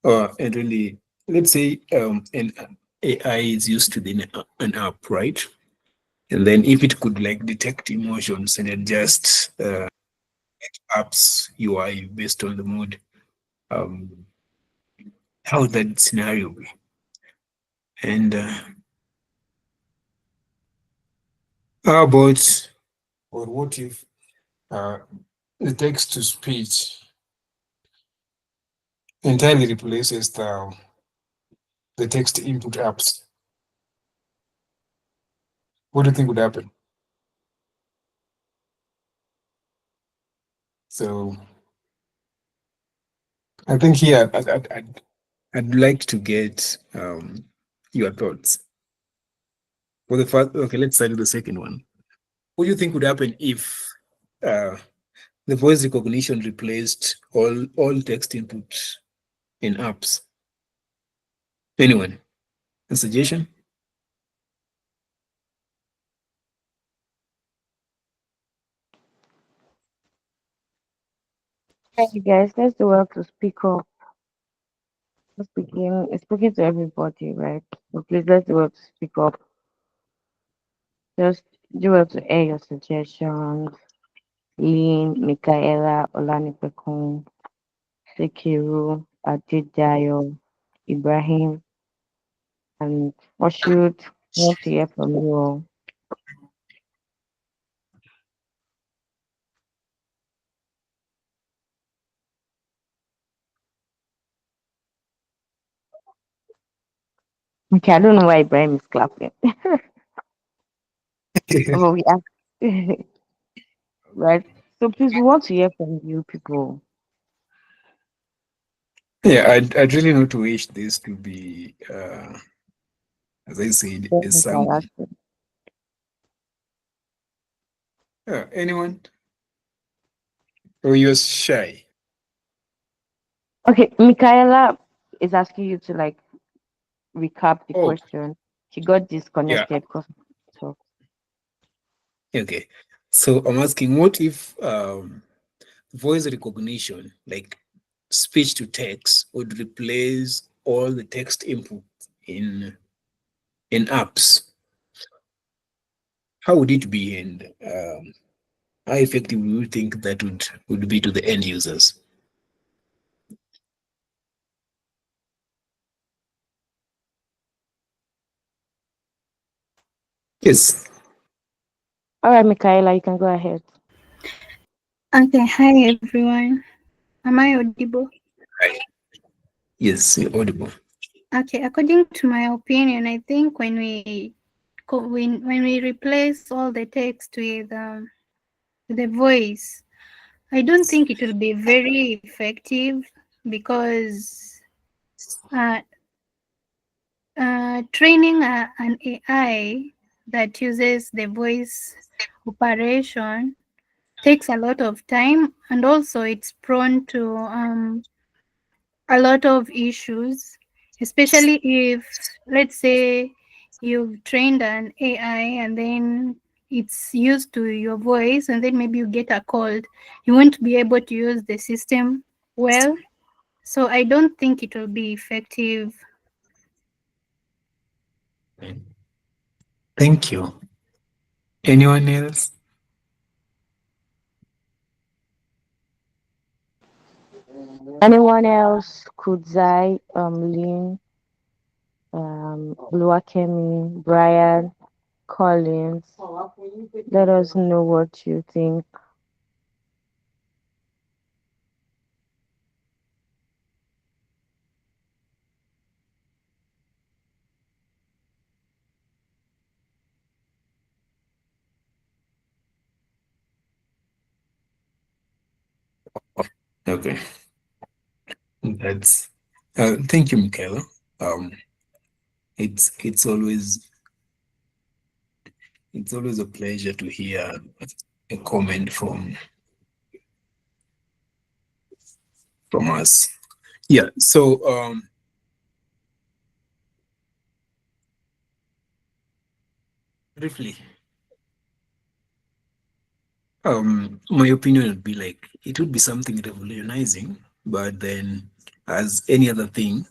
and really, let's say, an AI is used to an app, right? And then if it could like detect emotions and adjust apps UI based on the mood, um, how would that scenario be? And how about, or what if uh, the text to speech entirely replaces the text input apps? What do you think would happen? So I think here I'd like to get your thoughts. For the first, okay, let's start with the second one. What do you think would happen if uh, the voice recognition replaced all text input in apps? Anyone? A suggestion? Hey guys, let's do well to speak up. Speaking to everybody, right? So please let's do well to speak up. Just Do well to air your suggestions. Lynn, Michaela, Olanipekun, Sekiru, Adedayo, Ibrahim, and Moshood. Want to hear from you all. Okay, I don't know why Ibrahim is clapping. But we ask, right? So please, we want to hear from you people. Yeah, I'd really not wish this to be, as I said, Yes, a sermon. interaction. Anyone? Or you're shy? Okay, Michaela is asking you to like recap the Oh, question. She got yeah. disconnected because so Okay. So I'm asking, what if voice recognition, like speech to text, would replace all the text input in apps? How would it be, and how effective do you think that would be to the end users? Yes. all right, Michaela, you can go ahead. Okay, hi everyone. Am I audible? Right. Yes, you're audible. Okay, according to my opinion, I think when we replace all the text with the voice, I don't think it will be very effective because uh, training an AI that uses the voice operation takes a lot of time, and also it's prone to a lot of issues, especially if, let's say, you've trained an AI and then it's used to your voice, and then maybe you get a cold. You won't be able to use the system well. So I don't think it will be effective. Thank you. Anyone else? Anyone else? Kudzai, Lynn, Luakemi, Brian, Collins. Let us know what you think. Okay. That's thank you, Michaela. Um, it's always a pleasure to hear a comment from us. Yeah. So briefly, my opinion would be like it would be something revolutionizing, but then as any other thing,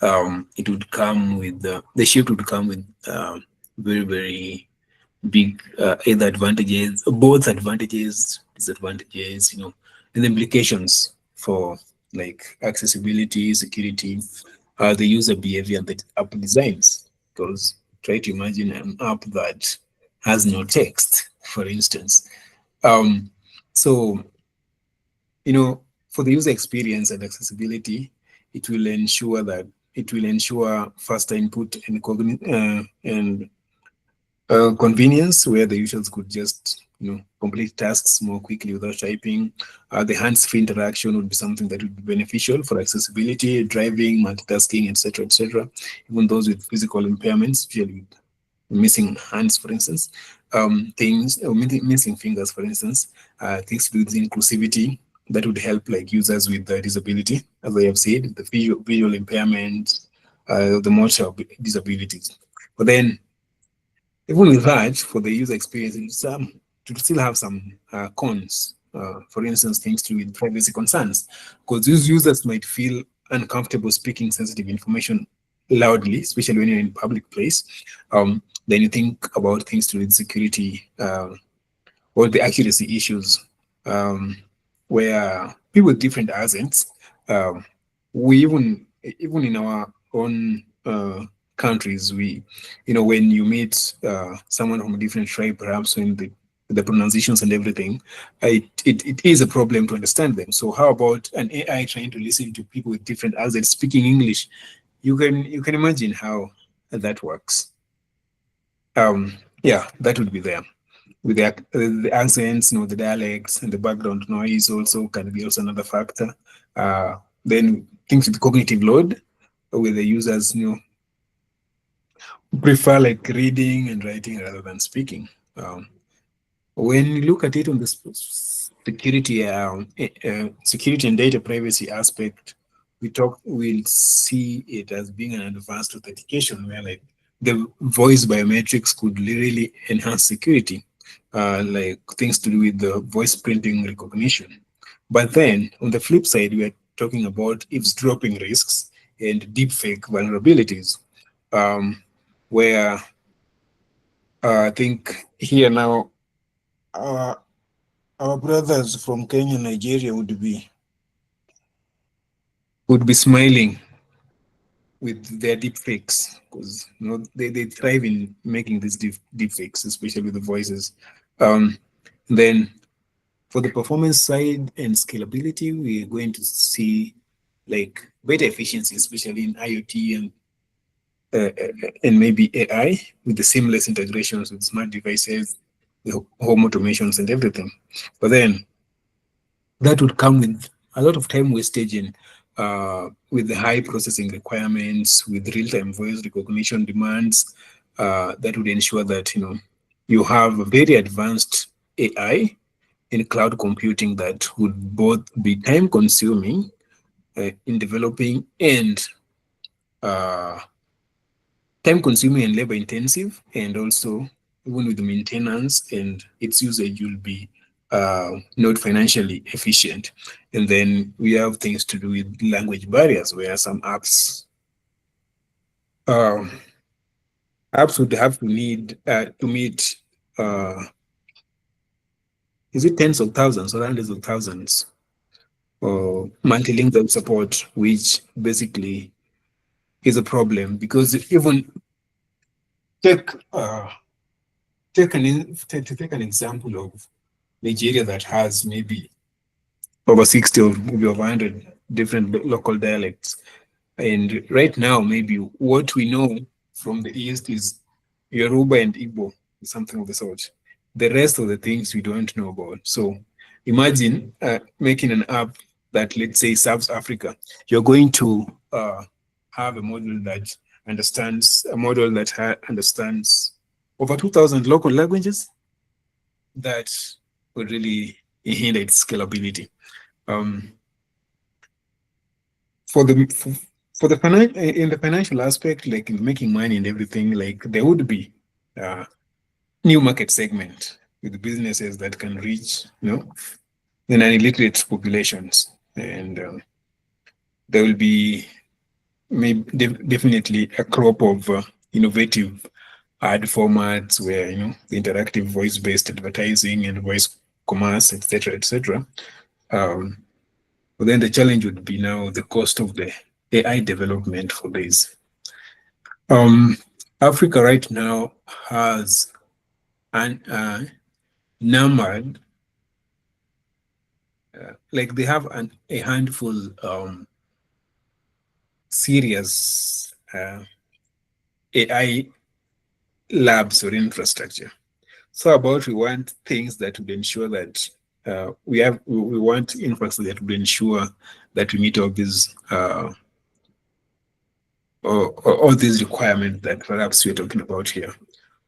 it would come with the shift would come with very very big either advantages, both advantages, disadvantages, and the implications for like accessibility, security, the user behavior, and the app designs. Because try to imagine an app that has no text, for instance. Um, so for the user experience and accessibility, it will ensure that it will ensure faster input and convenience where the users could just complete tasks more quickly without typing. The hands-free interaction would be something that would be beneficial for accessibility, driving, multitasking, etc., etc. Even those with physical impairments, usually missing hands, for instance, things or missing fingers, for instance, things to do with inclusivity that would help like users with disability, as I have said, the visual impairment, the motor disabilities. But then even with that, for the user experience, to still have some cons. For instance, things to do with privacy concerns, because these users might feel uncomfortable speaking sensitive information loudly, especially when you're in public place. Then you think about things to do with security, or the accuracy issues, um, where people with different accents, um, we even in our own countries, we, when you meet someone from a different tribe, perhaps when the pronunciations and everything, it is a problem to understand them. So how about an AI trying to listen to people with different accents speaking English? You can imagine how that works. Yeah, that would be there with the accents, the dialects, and the background noise also can be also another factor. Then things with cognitive load, where the users prefer like reading and writing rather than speaking. Um, when you look at it on the security and data privacy aspect, we'll see it as being an advanced authentication where like the voice biometrics could really enhance security, like things to do with the voice printing recognition. But then on the flip side, we are talking about eavesdropping risks and deepfake vulnerabilities, um, where I think here now, uh, our brothers from Kenya, Nigeria would be smiling with their deep fakes because they thrive in making these deep fakes, especially with the voices. Um, then for the performance side and scalability, we're going to see like better efficiency, especially in IoT and maybe AI with the seamless integrations with smart devices, the home automations and everything. But then that would come with a lot of time wastage in with the high processing requirements, with real-time voice recognition demands. That would ensure that you have a very advanced AI in cloud computing that would both be time consuming in developing and uh, time consuming and labor intensive, and also even with the maintenance and its usage will be not financially efficient. And then we have things to do with language barriers where some um, apps would have to need to meet uh, is it tens of thousands or hundreds of thousands or multilingual support, which basically is a problem because even take to take an example of Nigeria that has maybe over 60 or maybe over 100 different local dialects. And right now, maybe what we know from the East is Yoruba and Igbo, something of the sort. The rest of the things we don't know about. So imagine making an app that, let's say, serves Africa. You're going to have a model that understands over 2,000 local languages. That would really hinder its scalability. Um, for the for the in the financial aspect, like in making money and everything, like there would be uh, new market segment with businesses that can reach the non-illiterate populations, and there will be maybe definitely a crop of innovative ad formats where the interactive voice-based advertising and voice commerce, etc., etc. Um, but then the challenge would be now the cost of the AI development for this. Um, Africa right now has an numbered, like they have a handful serious AI labs or infrastructure. So about we want things that would ensure that we want infrastructure that would ensure that we meet all these requirements that perhaps we're talking about here.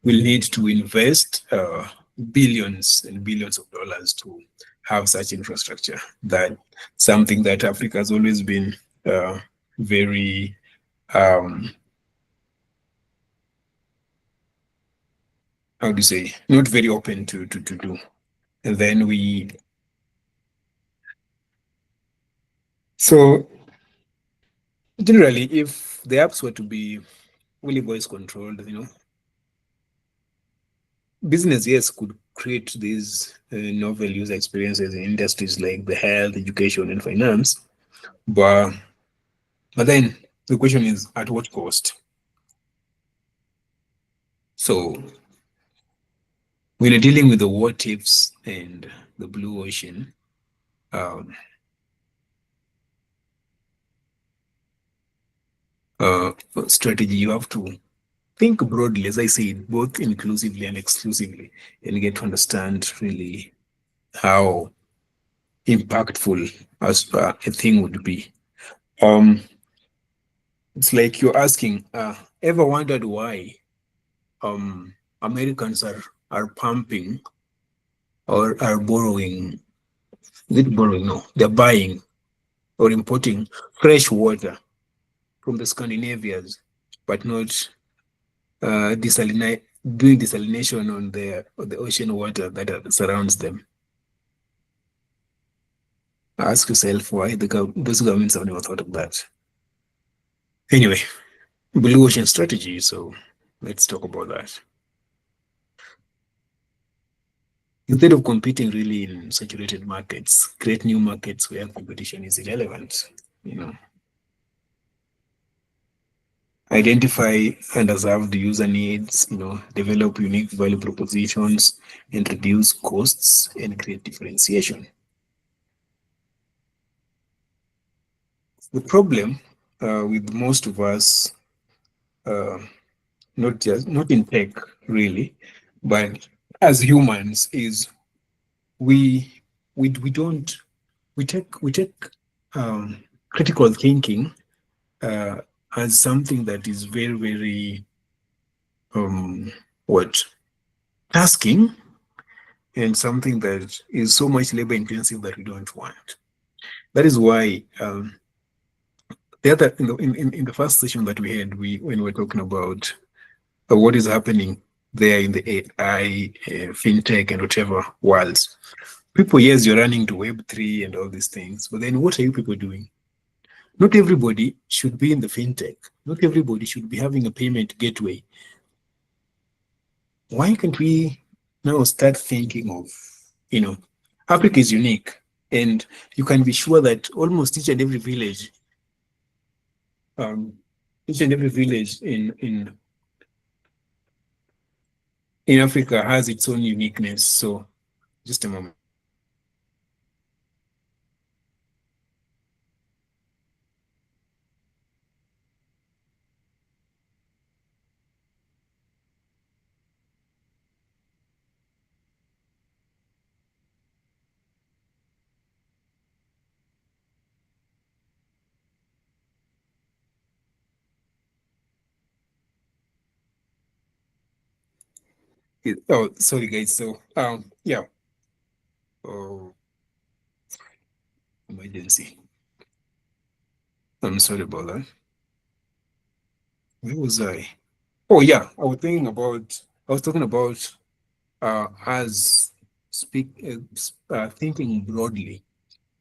We'll need to invest billions and billions of dollars to have such infrastructure. That something that Africa has always been very um, how do you say, not very open to do. And then so generally, if the apps were to be fully voice controlled, business, yes, could create these novel user experiences in industries like the health, education, and finance. But then the question is, at what cost? So when you're dealing with the what ifs and the blue ocean um, uh, strategy, you have to think broadly, as I said, both inclusively and exclusively, and get to understand really how impactful as a thing would be. Um, it's like you're asking, ever wondered why Americans are pumping or are borrowing? Is it borrowing? No, they're buying or importing fresh water from the Scandinavians, but not desalinate doing desalination on the ocean water that surrounds them. Ask yourself why those governments have never thought of that. Anyway, blue ocean strategy. So let's talk about that. Instead of competing really in saturated markets, create new markets where competition is irrelevant. You know, identify underserved user needs. Develop unique value propositions and reduce costs and create differentiation. The problem with most of us, uh, not in tech really, but as humans, is we we don't we take critical thinking uh, as something that is very very what tasking, and something that is so much labor intensive that we don't want. That is why the other in the first session that we had, when we were talking about what is happening there in the AI, fintech, and whatever worlds. People, yes, you're running to Web3 and all these things, but then what are you people doing? Not everybody should be in the fintech. Not everybody should be having a payment gateway. Why can't we now start thinking of, you know, Africa is unique, and you can be sure that almost um, each and every village in Africa has its own uniqueness. So, just a moment. Oh, sorry, guys. So, yeah. Oh, emergency. I'm sorry about that. Where was I? Oh, yeah. I was talking about as thinking broadly.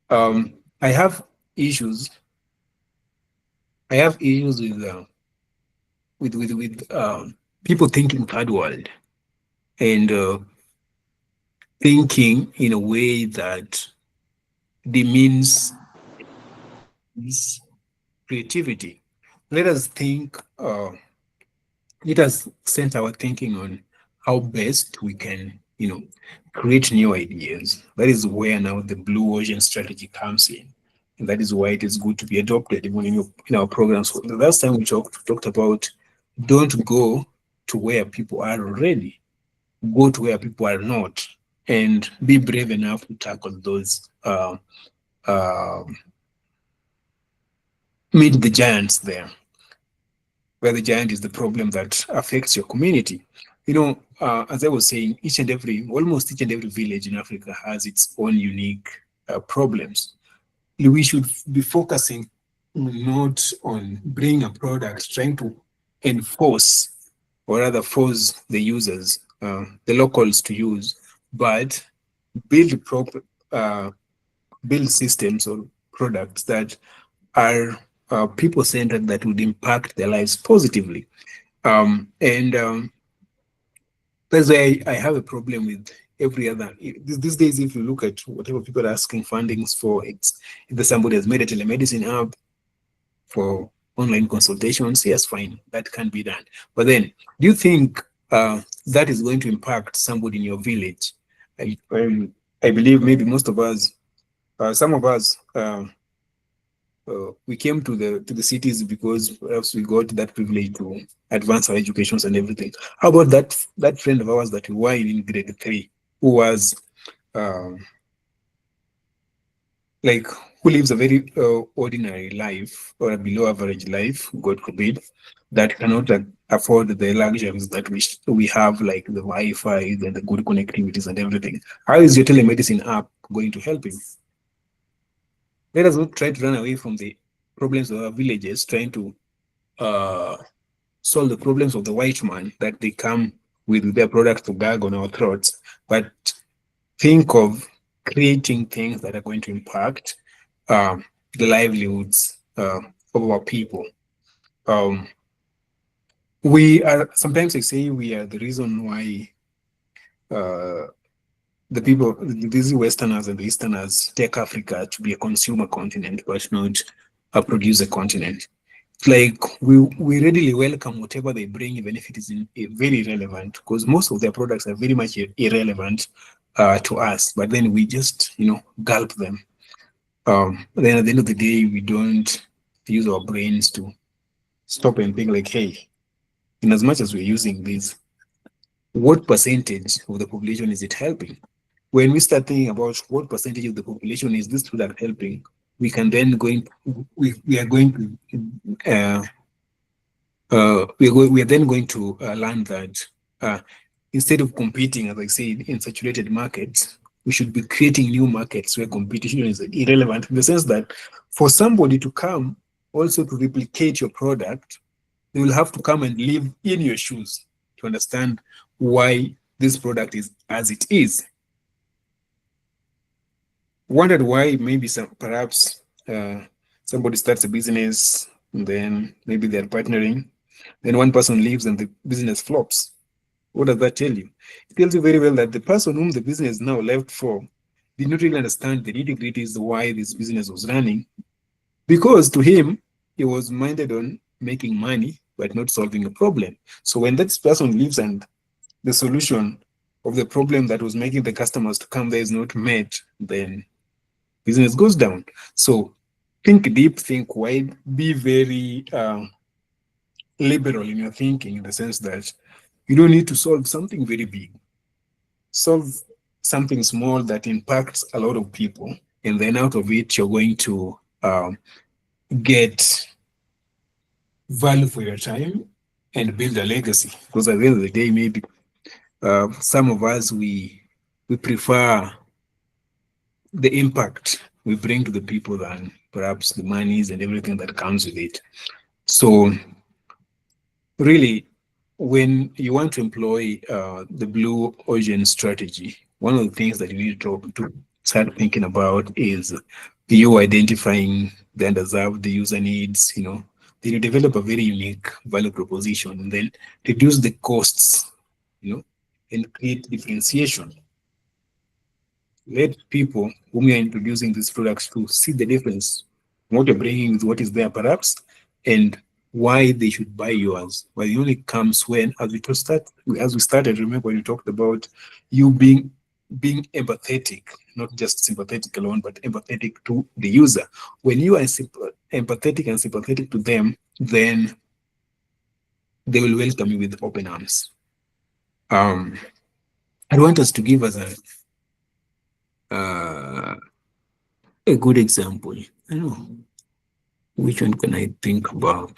I have issues. I have issues with people thinking third world and thinking in a way that demeans creativity. Let us think. Let us center our thinking on how best we can, create new ideas. That is where now the blue ocean strategy comes in. And that is why it is good to be adopted even in our programs. The last time we talked about don't go to where people are already, go to where people are not, and be brave enough to tackle those, uh, meet the giants there, where the giant is the problem that affects your community. As I was saying, almost each and every village in Africa has its own unique problems. We should be focusing not on bringing a product, trying to enforce or rather force the users, the locals to use, but build proper, uh, build systems or products that are people centered, that would impact their lives positively. And That's why I have a problem with every other. These days, if you look at whatever people are asking fundings for, it's either somebody has made a telemedicine app for online consultations. Yes, fine, that can be done. But then, do you think that is going to impact somebody in your village? I believe maybe most of us, some of us, we came to the cities because perhaps we got that privilege to advance our educations and everything. How about that friend of ours that we were in grade three, who was um, like who lives a very ordinary life or a below average life, God forbid, that cannot afford the luxuries that we have, like the Wi-Fi and the good connectivities and everything. How is your telemedicine app going to help him? Let us not try to run away from the problems of our villages, trying to uh, solve the problems of the white man that they come with their products to gag on our throats, but think of creating things that are going to impact um, the livelihoods of our people. Um, we are sometimes I say we are the reason why uh, the people, these Westerners and the Easterners, take Africa to be a consumer continent, but not a producer continent. Like we readily welcome whatever they bring, even if it is very irrelevant, because most of their products are very much irrelevant to us. But then we just gulp them. Then at the end of the day, we don't use our brains to stop and think like, hey, in as much as we're using this, what percentage of the population is it helping? When we start thinking about what percentage of the population is this product helping, we can then we are going to we are then going to learn that uh, instead of competing, as I said, in saturated markets, we should be creating new markets where competition is irrelevant, in the sense that for somebody to come also to replicate your product, they will have to come and live in your shoes to understand why this product is as it is. Wondered why maybe perhaps somebody starts a business, and then maybe they're partnering, then one person leaves and the business flops. What does that tell you? It tells you very well that the person whom the business now left for did not really understand the nitty-gritties why this business was running, because to him, he was minded on making money but not solving a problem. So when that person leaves and the solution of the problem that was making the customers to come there is not met, then business goes down. So think deep, think wide, be very liberal in your thinking, in the sense that you don't need to solve something very big. Solve something small that impacts a lot of people, and then out of it, you're going to get value for your time and build a legacy. Because at the end of the day, maybe some of us we prefer the impact we bring to the people than perhaps the monies and everything that comes with it. So really, when you want to employ the blue ocean strategy, one of the things that you need to start thinking about is you identifying the underserved, the user needs, then you develop a very unique value proposition, and then reduce the costs, and create differentiation. Let people whom you're introducing these products to see the difference, what you're bringing with what is there perhaps, and why they should buy yours. But it only comes when, as we started, remember when we talked about you being empathetic, not just sympathetic alone, but empathetic to the user. When you are empathetic and sympathetic to them, then they will welcome you with open arms. Um, I want us to give us uh, a good example. I don't know which one can I think about.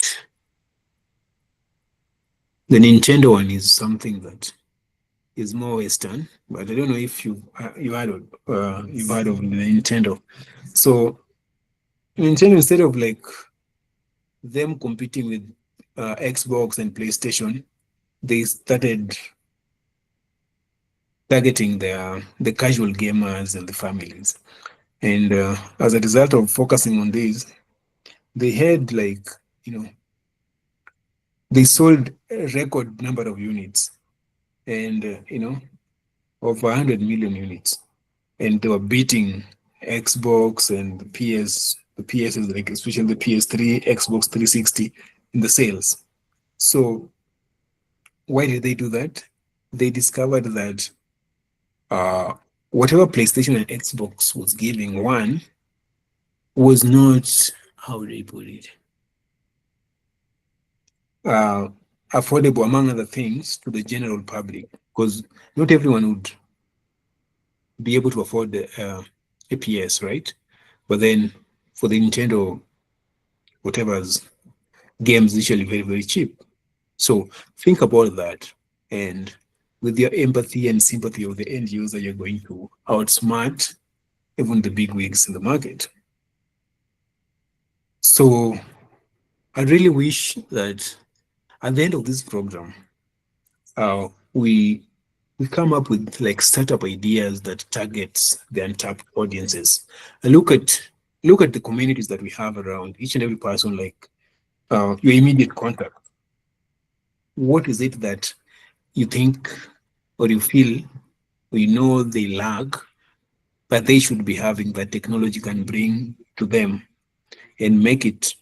The Nintendo one is something that is more Western, but I don't know if you've heard of the Nintendo. So Nintendo, instead of like them competing with Xbox and PlayStation, they started targeting the casual gamers and the families. And as a result of focusing on this, they had like you know they sold a record number of units. and over 100 million units, and they were beating Xbox and the PS is like especially the PS3, Xbox 360 in the sales. So why did they do that? They discovered that uh, whatever PlayStation and Xbox was giving, one was not, how would I put it, uh, affordable among other things to the general public, because not everyone would be able to afford the APS, right? But then for the Nintendo, whatever's games usually very, very cheap. So think about that. And with your empathy and sympathy of the end user, you're going to outsmart even the big wigs in the market. So I really wish that at the end of this program, we come up with like startup ideas that targets the untapped audiences. And look at the communities that we have around each and every person, like your immediate contact. What is it that you think or you feel or you know they lack, but they should be having that technology can bring to them and make it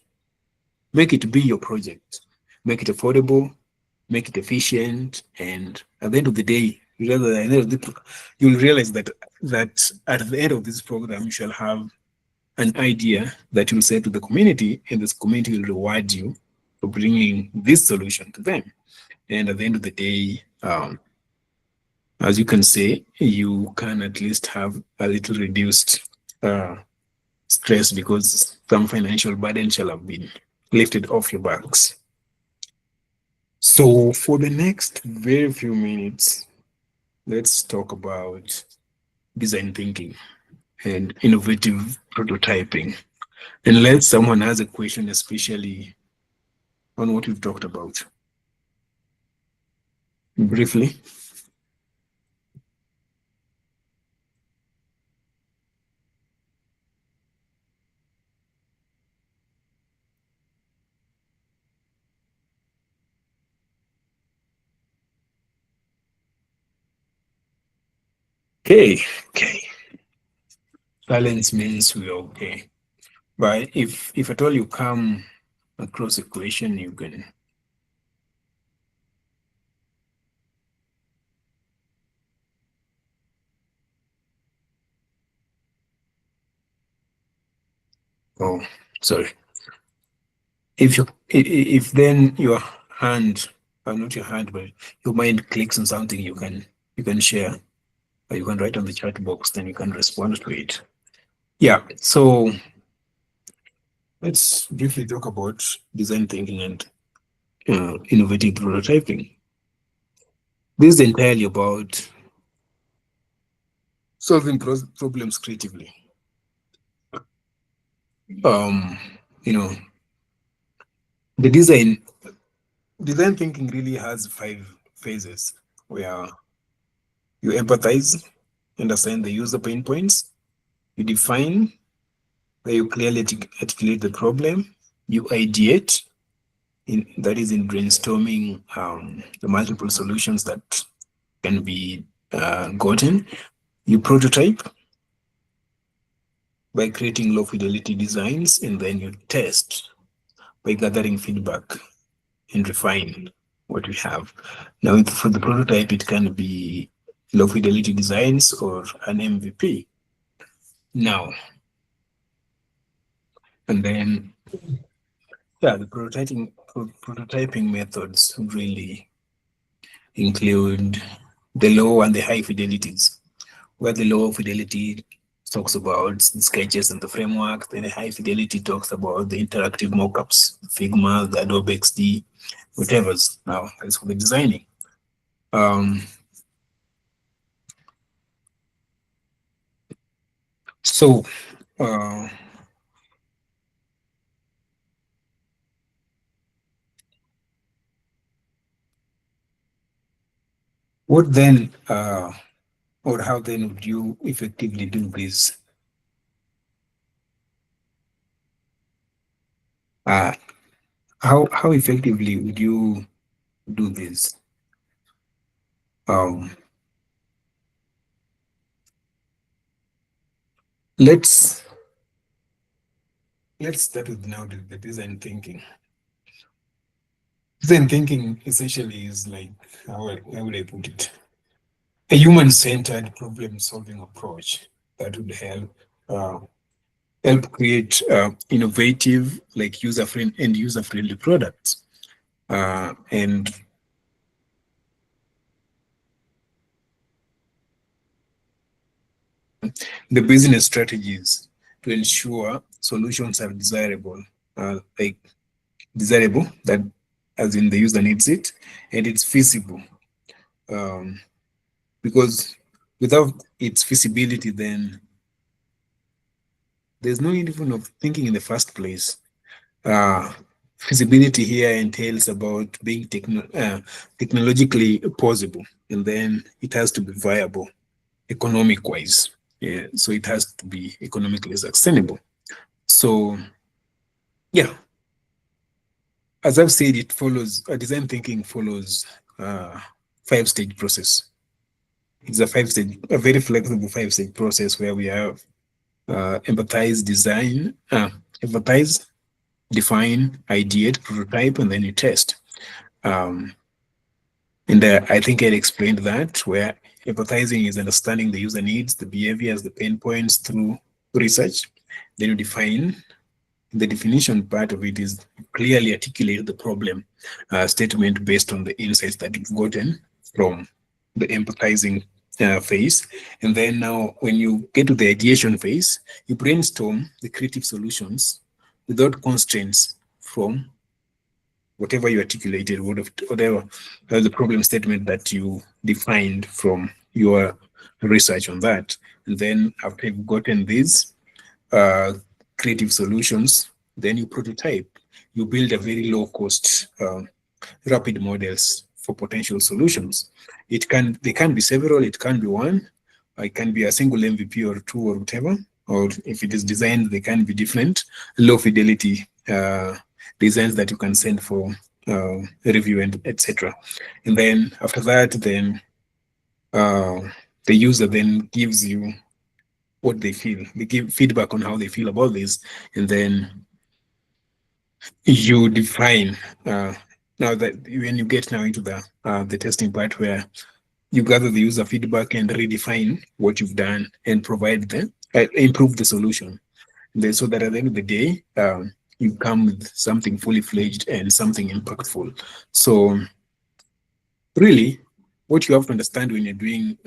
be your project, make it affordable, make it efficient, and at the end of the day, rather than you'll realize that at the end of this program, you shall have an idea that you'll say to the community, and this community will reward you for bringing this solution to them. And at the end of the day, as you can say, you can at least have a little reduced uh, stress because some financial burden shall have been lifted off your backs. So, for the next very few minutes, let's talk about design thinking and innovative prototyping. Unless someone has a question, especially on what we've talked about briefly. Okay, okay. Silence means we're okay. But if at all you come across a question, you can. Oh, sorry. If then your hand, not your hand, but your mind clicks on something, you can share or you can write on the chat box, then you can respond to it. Yeah. So let's briefly talk about design thinking and innovative prototyping. This is entirely about solving problems creatively. Um, you know, the design thinking really has five phases where you empathize, understand the user pain points, you define, where you clearly articulate the problem, you ideate, that is in brainstorming the multiple solutions that can be gotten. You prototype by creating low fidelity designs, and then you test by gathering feedback and refine what we have. Now, for the prototype, it can be low fidelity designs or an MVP. Now, and then, yeah, the prototyping methods really include the low and the high fidelities, where the low fidelity talks about the sketches and the framework, then the high fidelity talks about the interactive mockups, Figma, the Adobe XD, whatever's now as for the designing. Um, so, uh, what then, or how then would you effectively do this? Uh, how effectively would you do this? Um, let's let's start with now the design thinking. Design thinking essentially is like, how would I put it? A human-centered problem-solving approach that would uh, help create innovative, like user-friendly and user-friendly products. And the business strategies to ensure solutions are like desirable, that as in the user needs it, and it's feasible. Um, because without its feasibility, then there's no need even of thinking in the first place. Uh, Feasibility here entails about being technologically possible, and then it has to be viable economic wise. Yeah, so it has to be economically sustainable. So, yeah, as I've said, it follows design thinking follows five-stage process. It's a very flexible five-stage process where we have empathize, empathize, define, ideate, prototype, and then you test. Um, and I think I explained that, where empathizing is understanding the user needs, the behaviors, the pain points through research. Then you define. The definition part of it is clearly articulate the problem statement based on the insights that you've gotten from the empathizing phase. And then now, when you get to the ideation phase, you brainstorm the creative solutions without constraints from whatever you articulated, whatever the problem statement that you defined from your research on that. And then after you've gotten these uh, creative solutions, then you prototype. You build a very low cost, rapid models for potential solutions. They can be several, it can be one, it can be a single MVP or two or whatever. Or if it is designed, they can be different low fidelity designs that you can send for review and etc. And then after that, then uh, the user then gives you what they feel. They give feedback on how they feel about this, and then you define. Now that when you get now into the testing part, where you gather the user feedback and redefine what you've done and provide them, improve the solution. Then, so that at the end of the day, you come with something fully fledged and something impactful. So really, what you have to understand when you're doing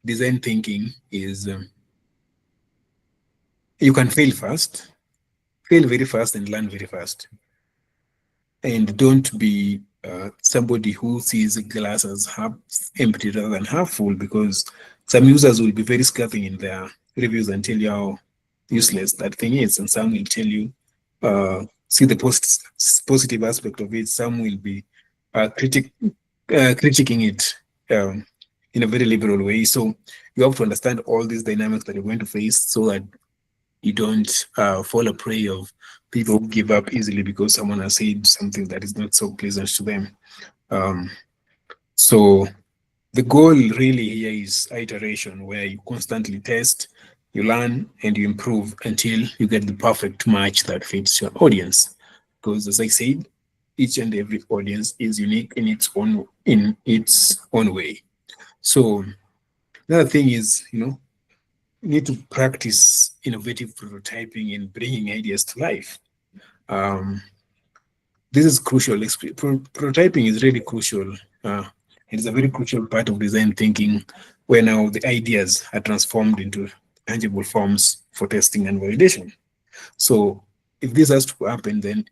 design thinking is you can fail very fast and learn very fast. And don't be somebody who sees a glass as half empty rather than half full, because some users will be very scathing in their reviews and tell you how useless that thing is, and some will tell you see the positive aspect of it. Some will be critiquing it in a very liberal way. So you have to understand all these dynamics that you're going to face, so that you don't fall a prey of people who give up easily because someone has said something that is not so pleasant to them. Um, so the goal really here is iteration, where you constantly test, you learn, and you improve until you get the perfect match that fits your audience. Because as I said, each and every audience is unique in its own way. So another thing is, you need to practice innovative prototyping and bringing ideas to life. Um, this is crucial. Prototyping is really crucial. It is a very crucial part of design thinking, where now the ideas are transformed into tangible forms for testing and validation. So if this has to happen, then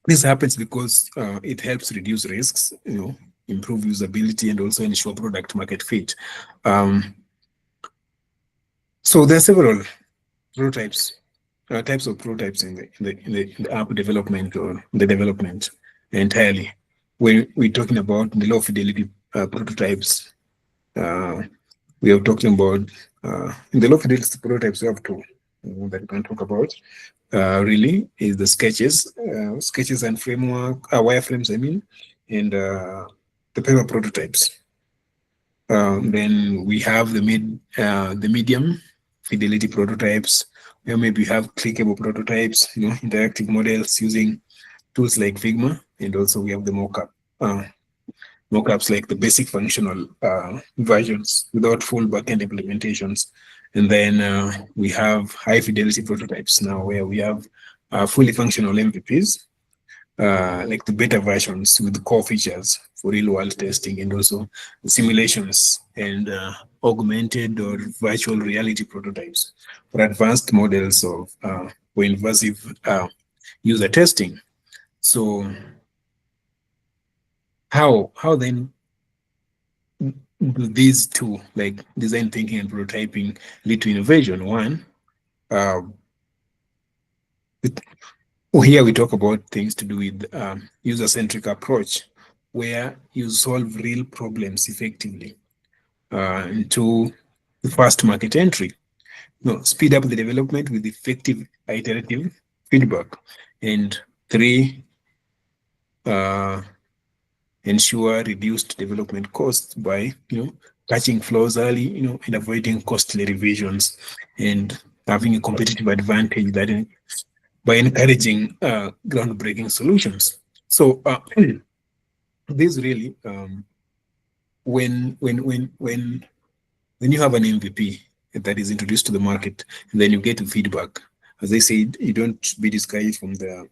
this happens because it helps reduce risks, improve usability, and also ensure product market fit. Um, so there are several prototypes, types of prototypes in the app development or the development entirely. When we're talking about the low fidelity prototypes, uh, we are talking about in the low fidelity prototypes. We have two that we can talk about. Really, is the sketches and framework, wireframes. I mean, and the paper prototypes. Then we have the medium fidelity prototypes, where maybe you have clickable prototypes, interactive models using tools like Figma, and also we have the uh, mockups like the basic functional versions without full backend implementations. And then we have high fidelity prototypes now, where we have fully functional MVPs, like the beta versions with the core features for real world testing, and also simulations and augmented or virtual reality prototypes for advanced models of for invasive user testing. So how then do these two, like design thinking and prototyping, lead to innovation? One, uh, here we talk about things to do with user-centric approach, where you solve real problems effectively. Into the fast market entry, speed up the development with effective iterative feedback. And three, uh, ensure reduced development costs by catching flaws early, and avoiding costly revisions, and having a competitive advantage that by encouraging groundbreaking solutions. So this really, when you have an MVP that is introduced to the market, and then you get feedback, as I said, you don't be discouraged from the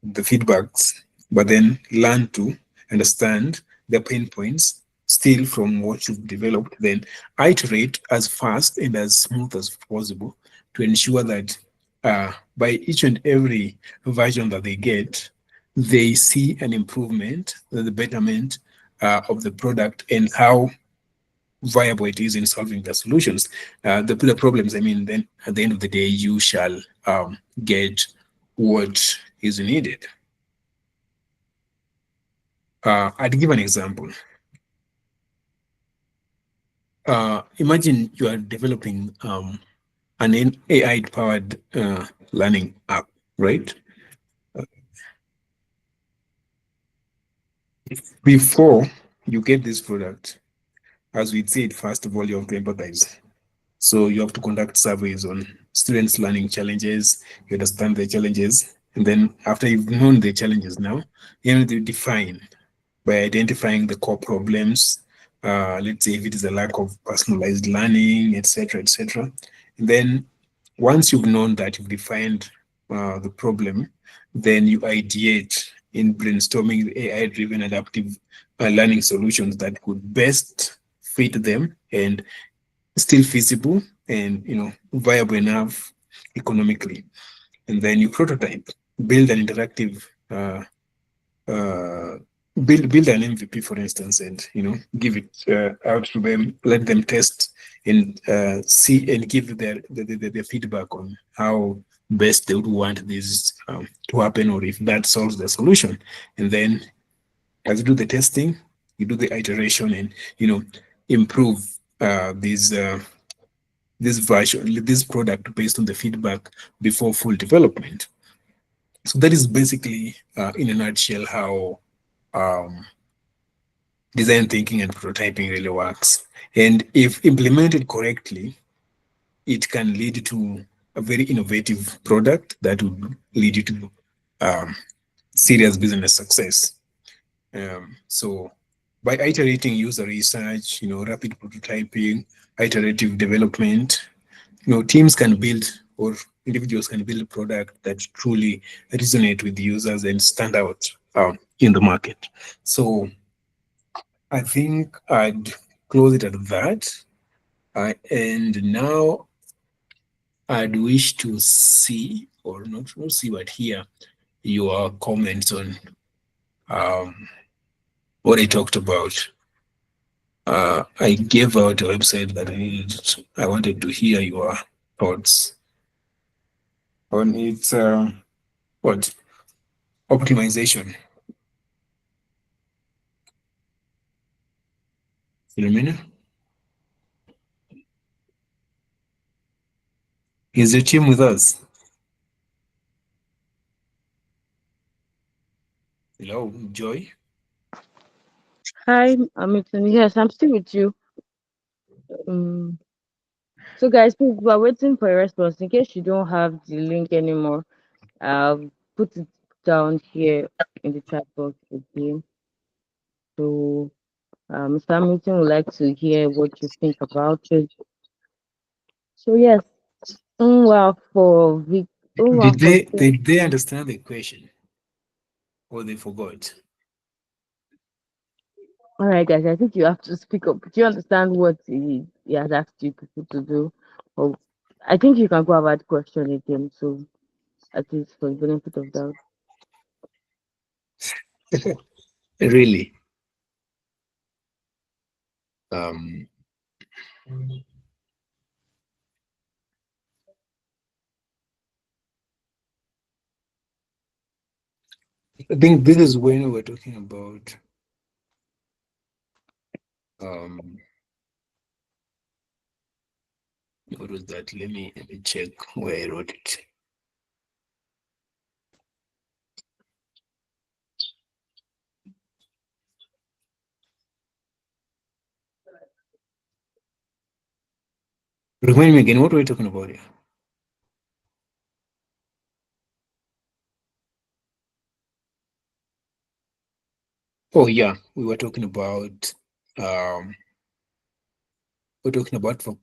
feedbacks, but then learn to understand the pain points still from what you've developed, then iterate as fast and as smooth as possible to ensure that by each and every version that they get, they see an improvement, the betterment of the product, and how viable it is in solving the solutions, the problems. I mean, then at the end of the day, you shall get what is needed. I'd give an example. Imagine you are developing an AI-powered learning app, right? Before you get this product, as we said, first of all, you have to empathize. So you have to conduct surveys on students' learning challenges. You understand their challenges, and then after you've known the challenges, now you need to define by identifying the core problems. Let's say if it is a lack of personalized learning, etc., etc. And then once you've known that, you've defined the problem, then you ideate in brainstorming the AI-driven adaptive learning solutions that could best fit them and still feasible and viable enough economically. And then you prototype, build an interactive uh, build an MVP, for instance, and give it out to them, let them test and see and give their feedback on how best they would want this to happen, or if that solves the solution. And then as you do the testing, you do the iteration, and improve this version, this product based on the feedback before full development. So that is basically, in a nutshell, how um, design thinking and prototyping really works. And if implemented correctly, it can lead to a very innovative product that would lead you to um, serious business success. So by iterating user research, rapid prototyping, iterative development, teams can build, or individuals can build a product that truly resonate with users and stand out in the market. So I think I'd close it at that. And now I'd wish to see, or not see, but hear your comments on um, what I talked about. I gave out a website that I wanted to hear your thoughts on its what optimization. Philomena, is your team with us? Hello, Joy. Hi, Hamilton. Yes, I'm still with you. Um, so, guys, please, we're waiting for a response. In case you don't have the link anymore, I'll put it down here in the chat box again. So, Mr. Hamilton would like to hear what you think about it. So, yes, for Vic, Did for they understand the question or they forgot? all right, guys. I think you have to speak up. Do you understand what he has asked you people to do? Or I think you can go about the question again. So, at least for the benefit of doubt. Really? Um, I think this is when we're talking about um, what was that? Let me check where I wrote it. Remind me again, what were we talking about here? Oh yeah, we were talking about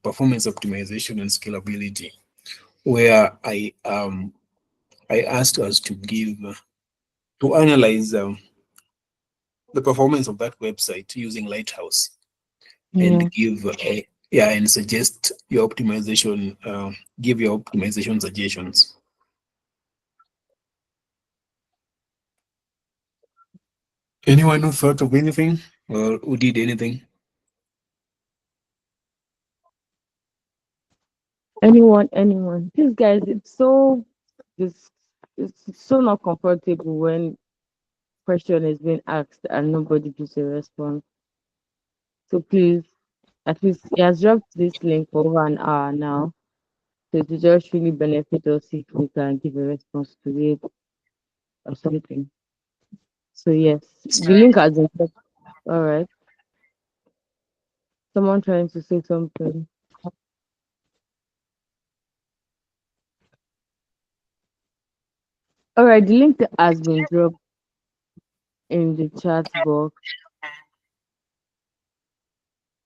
performance optimization and scalability, where I asked us to give to analyze the performance of that website using Lighthouse and Yeah. give yeah, and suggest your optimization, give your optimization suggestions. Anyone who thought of anything or who did anything? Anyone. These guys, it's, it's so not comfortable when question is being asked and nobody gives a response. So please, at least he has dropped this link for over an hour now. So it will just really benefit us if we can give a response to it or something. So yes, the link has been dropped. All right. Someone trying to say something. All right, the link has been dropped in the chat box.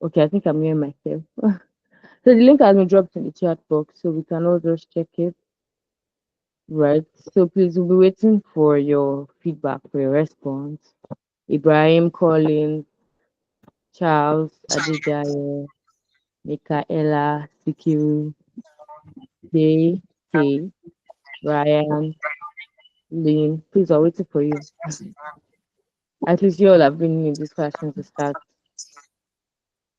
Okay, I think I'm hearing myself. So the link has been dropped in the chat box, so we can all just check it. Right. So please, we'll be waiting for your feedback, for your response. Ibrahim Collins, Charles Adejayo, Michaela Sikiru, Jay, K, Ryan, Lynn. Please, we're waiting for you. At least you all have been in this fashion to start.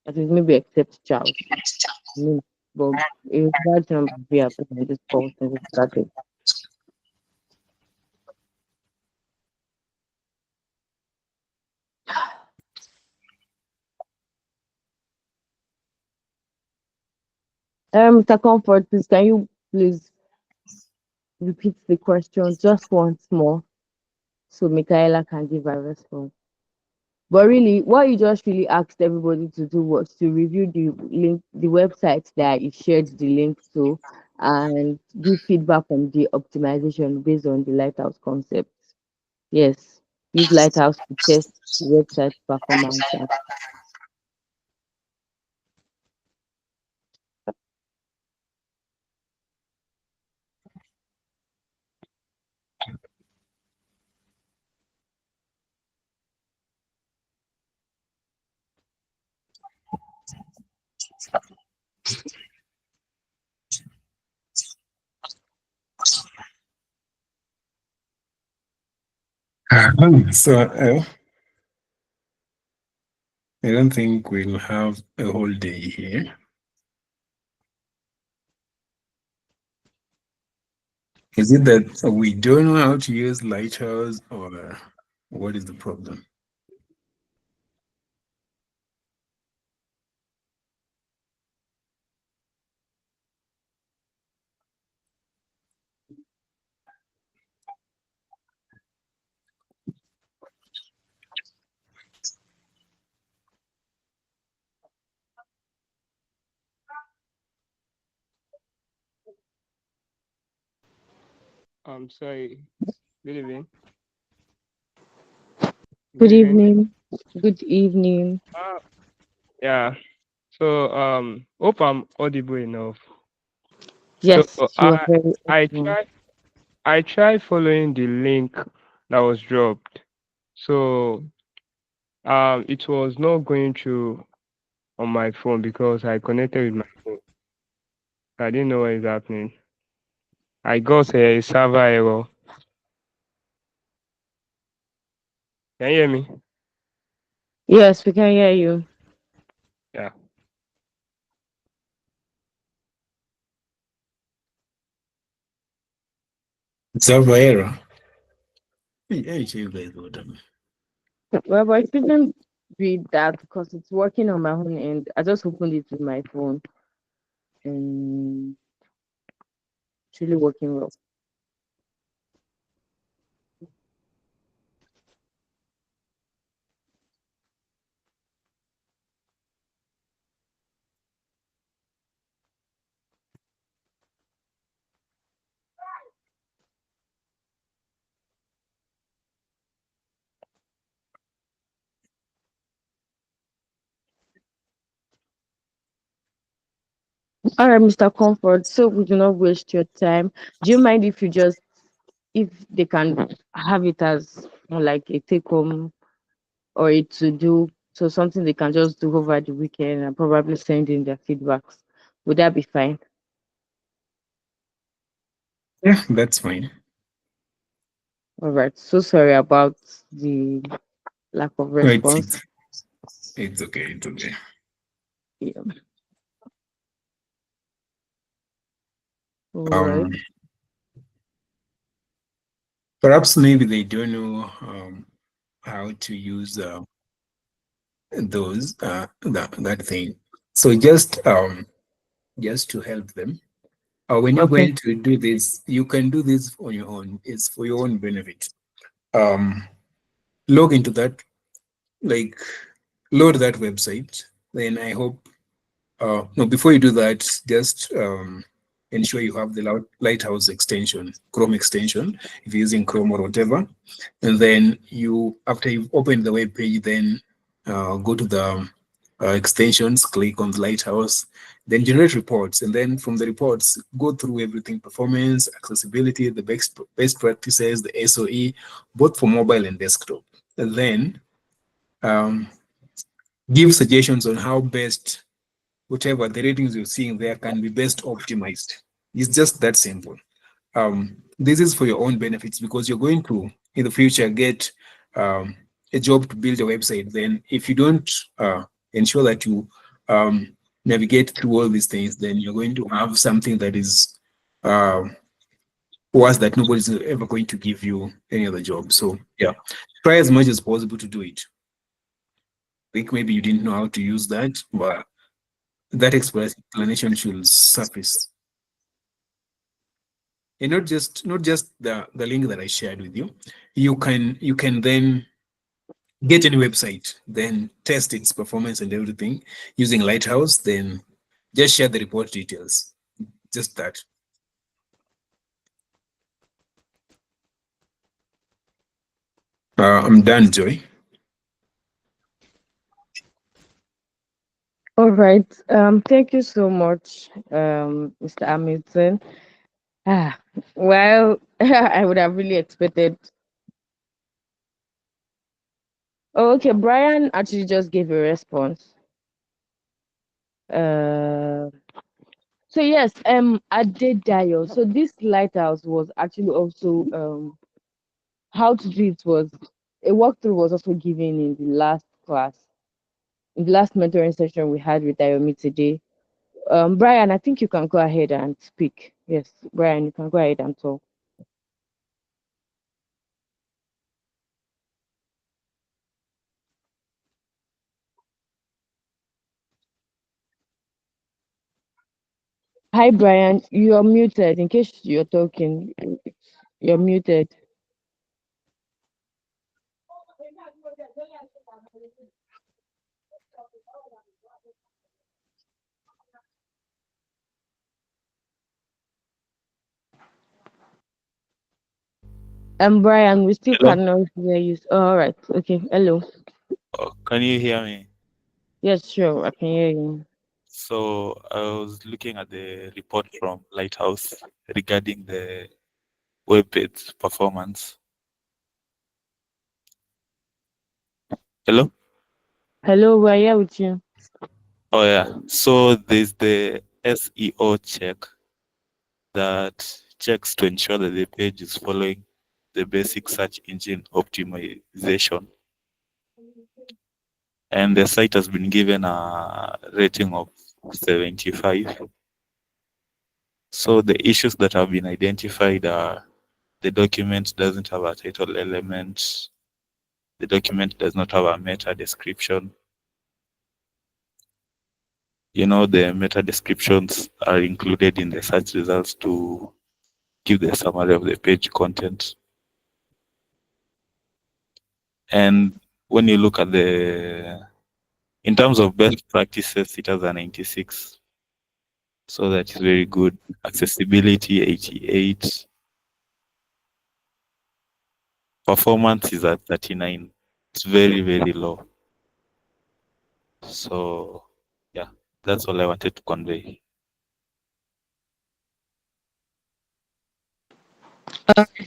At least maybe except Charles. I mean, but it's large number we have been in this call since it started. Mr. Comfort, please, can you please repeat the question just once more so Michaela can give a response? But really, what you just really asked everybody to do was to review the link, the website that you shared the link to, and give feedback on the optimization based on the Lighthouse concept. Yes, use Lighthouse to test the website performance. So I don't think we'll have a whole day here. Is it that we don't know how to use Lighthouse or what is the problem? Sorry. Good evening. Good Good evening. evening. Good evening. Uh, yeah. So hope I'm audible enough. So Yes, you are very I open. tried following the link that was dropped. So it was not going through on my phone because I connected with my phone. I didn't know what is happening. I got a server error. Can you hear me? Yes, we can hear you. Yeah. Server error. Yeah, you guys would. Well, but it shouldn't be that because it's working on my own end. I just opened it with my phone and it's really working well. All right, Mr. Comfort. So we do not waste your time. Do you mind if you just if they can have it as more like a take home or a to do, so something they can just do over the weekend and probably send in their feedbacks? Would that be fine? Yeah, that's fine. All right. So sorry about the lack of No, response. it's okay. It's okay. Yeah. All right. Um, Perhaps maybe they don't know how to use those that thing. So just to help them. When you're Okay. going to do this, you can do this on your own. It's for your own benefit. Um, Log into that, like load that website. Then I hope no, before you do that, just ensure you have the Lighthouse extension, Chrome extension, if you're using Chrome or whatever. And then after you've opened the web page, then go to the extensions, click on the Lighthouse, then generate reports. And then from the reports, go through everything: performance, accessibility, the best practices, the SOE, both for mobile and desktop. And then um, give suggestions on how best whatever the ratings you're seeing there can be best optimized. It's just that simple. This is for your own benefits because you're going to, in the future, get um, a job to build a website. Then, if you don't ensure that you navigate through all these things, then you're going to have something that is worse, that nobody's ever going to give you any other job. So, yeah, try as much as possible to do it. I think maybe you didn't know how to use that, but that explanation should surface. And not just the link that I shared with you. You can then get any website, then test its performance and everything using Lighthouse, then just share the report details. Just that. I'm done, Joy. All right. Thank you so much, Mr. Hamilton. Ah, well, I would have really expected. Oh, okay. Brian actually just gave a response. Uh, so yes, I did dial. So this lighthouse was actually also how to do it was a walkthrough was also given in the last class, in the last mentoring session we had with Ayomi today. Brian, I think you can go ahead and speak. Yes, Brian, you can go ahead and talk. Hi, Brian. You're muted. In case you're talking, you're muted. Brian, we still Hello. cannot hear you. Oh, all right. Okay. Hello. Oh, can you hear me? Yes, sure. I can hear you. So I was looking at the report from Lighthouse regarding the web page performance. Hello? Hello, we're here with you. Oh yeah. So there's the SEO check that checks to ensure that the page is following the basic search engine optimization. And the site has been given a rating of 75. So the issues that have been identified are the document doesn't have a title element, the document does not have a meta description. The meta descriptions are included in the search results to give the summary of the page content. And when you look at in terms of best practices, it has a 96. So that is very good. Accessibility, 88. Performance is at 39. It's very, very low. So, yeah, that's all I wanted to convey.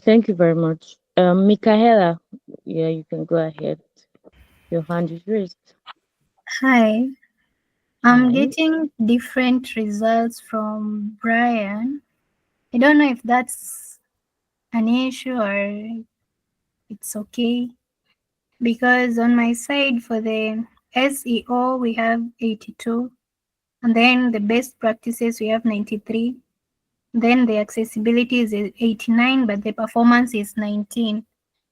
Thank you very much. Michaela, yeah, you can go ahead. Your hand is raised. Hi. I'm Hi. getting different results from Brian. I don't know if that's an issue or it's okay. Because on my side for the SEO we have 82, and then the best practices we have 93. Then the accessibility is 89, but the performance is 19.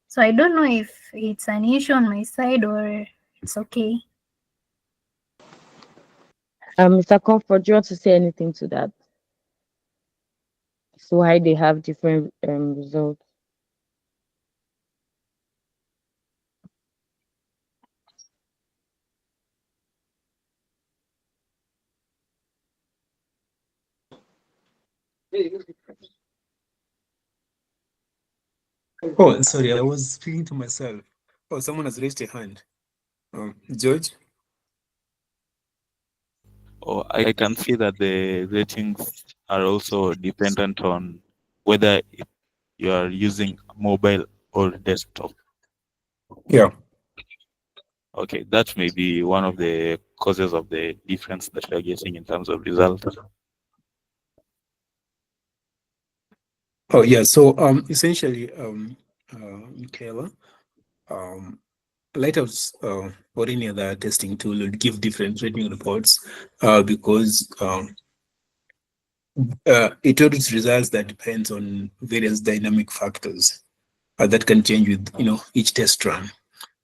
So I don't know if it's an issue on my side or it's okay. Mr. Comfort, do you want to say anything to that? So why they have different results? Oh, sorry, I was speaking to myself. Oh, someone has raised a hand. George? Oh, I can see that the ratings are also dependent on whether you are using mobile or desktop. Yeah. Okay, that may be one of the causes of the difference that we are getting in terms of results. Oh, yeah. So, essentially, Michaela, um, Lighthouse or any other testing tool would give different rating reports because it audits results that depends on various dynamic factors that can change with each test run.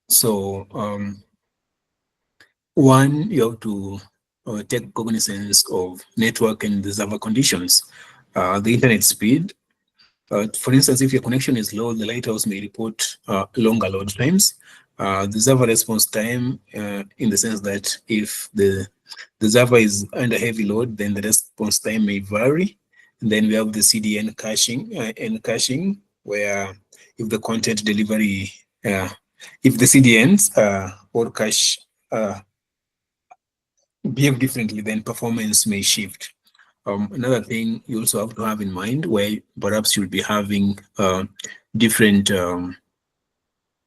So, one, you have to take cognizance of network and the server conditions, the internet speed. For instance, if your connection is low, the Lighthouse may report longer load times. The server response time, in the sense that if the server is under heavy load, then the response time may vary. And then we have the CDN caching, where if the content delivery, if the CDNs or cache behave differently, then performance may shift. Another thing you also have to have in mind, where perhaps you'll be having different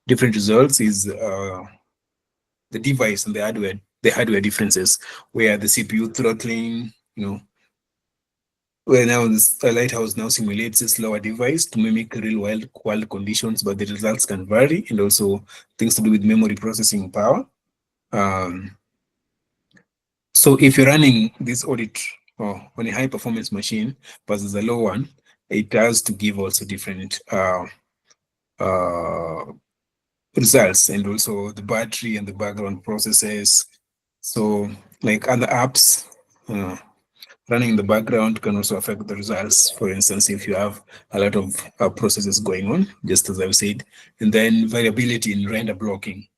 different results, is the device and the hardware differences, where the CPU throttling, where now this Lighthouse now simulates a slower device to mimic real world conditions, but the results can vary, and also things to do with memory processing power. Um, So if you're running this audit on a high performance machine versus a low one, it has to give also different uh, results, and also the battery and the background processes. So like other apps uh, running in the background can also affect the results. For instance, if you have a lot of processes going on, just as I've said, and then variability in render blocking,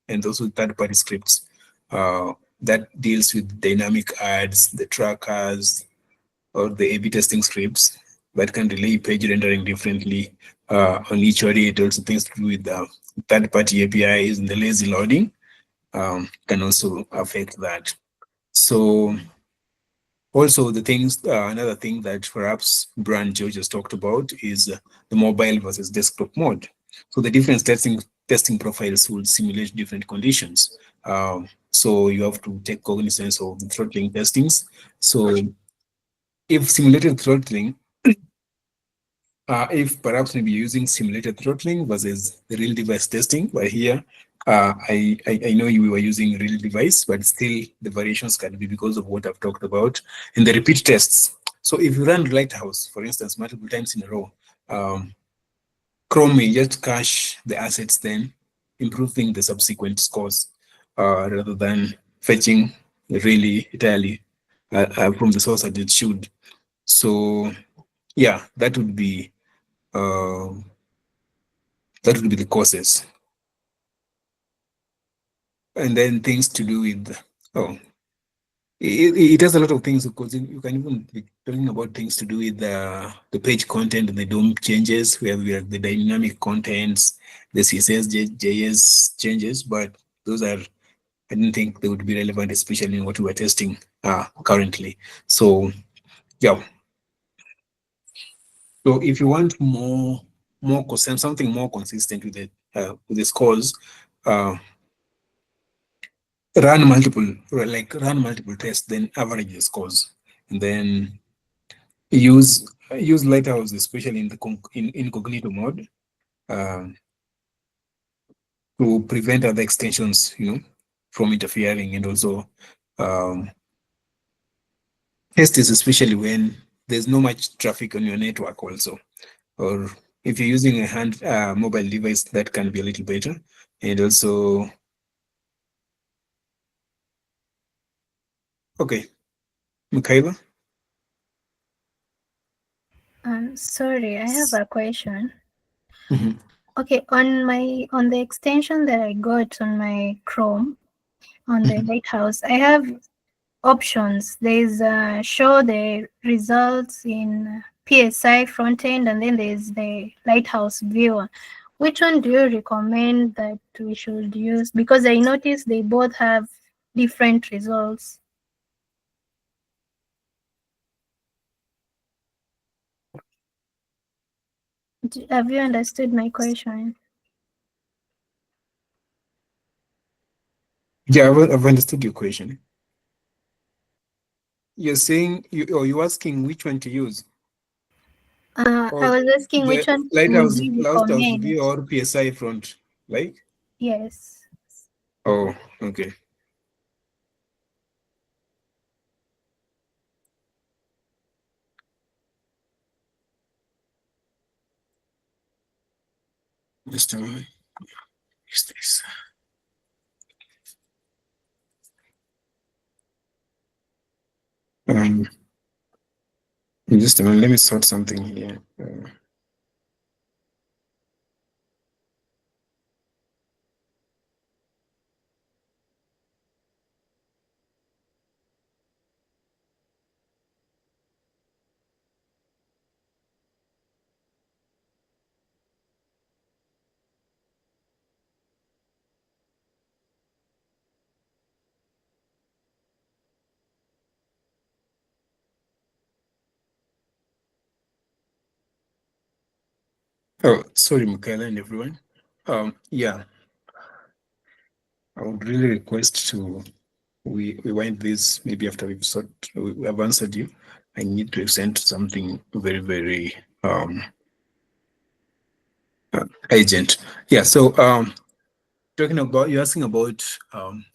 and also third-party scripts that deals with dynamic ads, the trackers, or the A/B testing scripts that can delay page rendering differently on each audit. Also things to do with the third-party APIs and the lazy loading can also affect that. So also the things, another thing that perhaps Brian George has talked about is the mobile versus desktop mode. So the different testing profiles will simulate different conditions. So you have to take cognizance of the throttling testings. So if simulated throttling, if perhaps maybe using simulated throttling versus the real device testing, but here I know you were using real device, but still the variations can be because of what I've talked about in the repeat tests. So if you run Lighthouse, for instance, multiple times in a row, um, Chrome may just cache the assets, then improving the subsequent scores rather than fetching really entirely from the source that it should. So yeah, uh, that would be the causes. And then things to do with, oh, it has a lot of things because you can even be talking about things to do with the page content and the DOM changes, where we have the dynamic contents, the CSS, JS changes, but those are, I didn't think they would be relevant, especially in what we are testing currently. So yeah, so if you want something more consistent with the scores, uh, run multiple tests, then average the scores, and then use Lighthouse, especially in the in incognito mode, um, to prevent other extensions, from interfering, and also um, test this especially when there's no much traffic on your network, also, or if you're using a hand mobile device, that can be a little better, and also okay, Michaela. Sorry, I have a question. Mhm. Okay, on the extension that I got on my Chrome on the Mhm. Lighthouse, I have options. There's show the results in PSI frontend, and then there's the Lighthouse viewer. Which one do you recommend that we should use? Because I noticed they both have different results. Have you understood my question? Yeah, I've understood your question. You're saying or you're asking which one to use, I or was asking which the one would you Lighthouse recommend? view or PSI front, like? Yes. Oh, okay. Just a moment. Is this? Um, just a moment. Let me sort something here. Oh, sorry, Michaela and everyone. Yeah, I would really request to we wind this maybe after we have answered you. I need to send something very, very urgent. Yeah. So talking about, you're asking about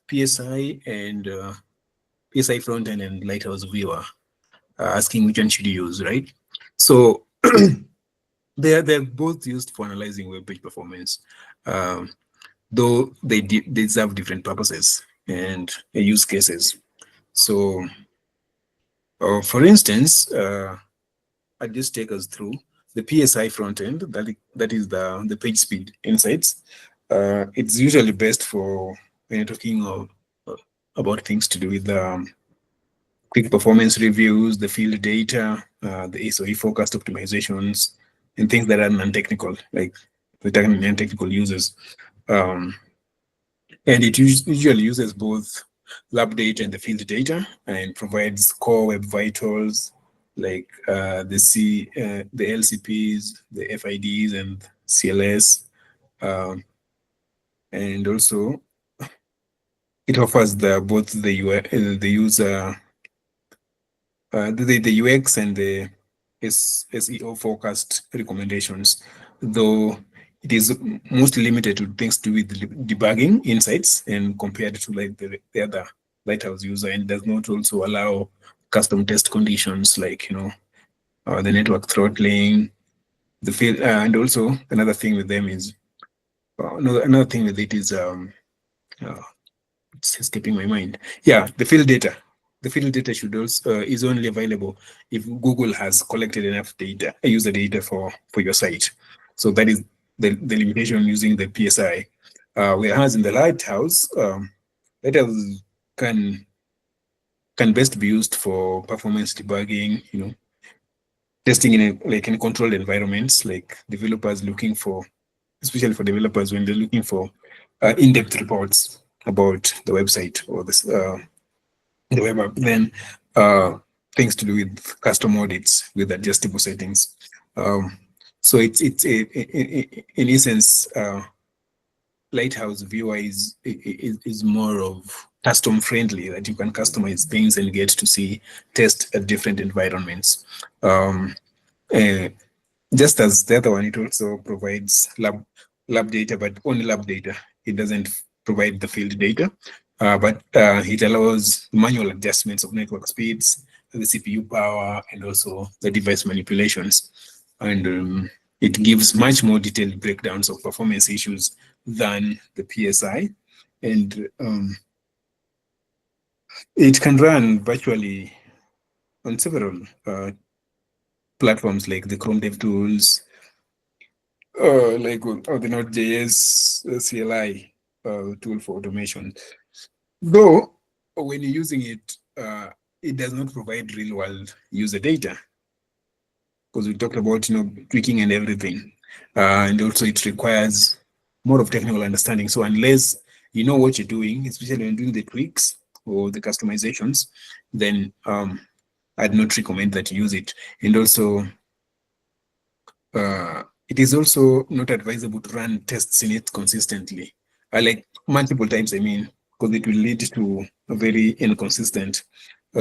PSI and PSI frontend and Lighthouse viewer, asking which one should you use, right? So they're both used for analyzing web page performance, um, though they serve different purposes and use cases. So, for instance, I just take us through the PSI frontend. That is the page speed insights. It's usually best for when you're talking uh, about things to do with quick performance reviews, the field data, the SOE forecast optimizations, in things that are non-technical, like the non-technical users. Um, and it usually uses both lab data and the field data, and provides core web vitals like the LCPs, the FIDs, and CLS, um, and also it offers both the user the UX and the SEO focused recommendations, though it is mostly limited to things to do with debugging insights and compared to like the other Lighthouse user, and does not also allow custom test conditions like the network throttling, the field, and also another thing with them is another thing with it is uh, it's escaping my mind. Yeah, the field data. The field data should also is only available if Google has collected enough data, user data for your site. So that is the limitation using the PSI. Whereas in the Lighthouse, Lighthouse can can best be used for performance debugging, testing in controlled environments, like developers looking for, especially for developers when they're looking for in-depth reports about the website or the web app. Then uh, things to do with custom audits with adjustable settings. Um, so in essence, Lighthouse Viewer is more of custom friendly, that you can customize things and get to see test at different environments. Um, uh, just as the other one, it also provides lab data, but only lab data. It doesn't provide the field data, but it allows manual adjustments of network speeds, the CPU power, and also the device manipulations. And it gives much more detailed breakdowns of performance issues than the PSI. And it can run virtually on several platforms like the Chrome DevTools, the Node.js CLI tool for automation. Though when you're using it, it does not provide real world user data, because we talked about tweaking and everything, and also it requires more of technical understanding. So unless you know what you're doing, especially when doing the tweaks or the customizations, then I'd not recommend that you use it. And also it is also not advisable to run tests in it consistently, like multiple times, I mean, because it will lead to a very inconsistent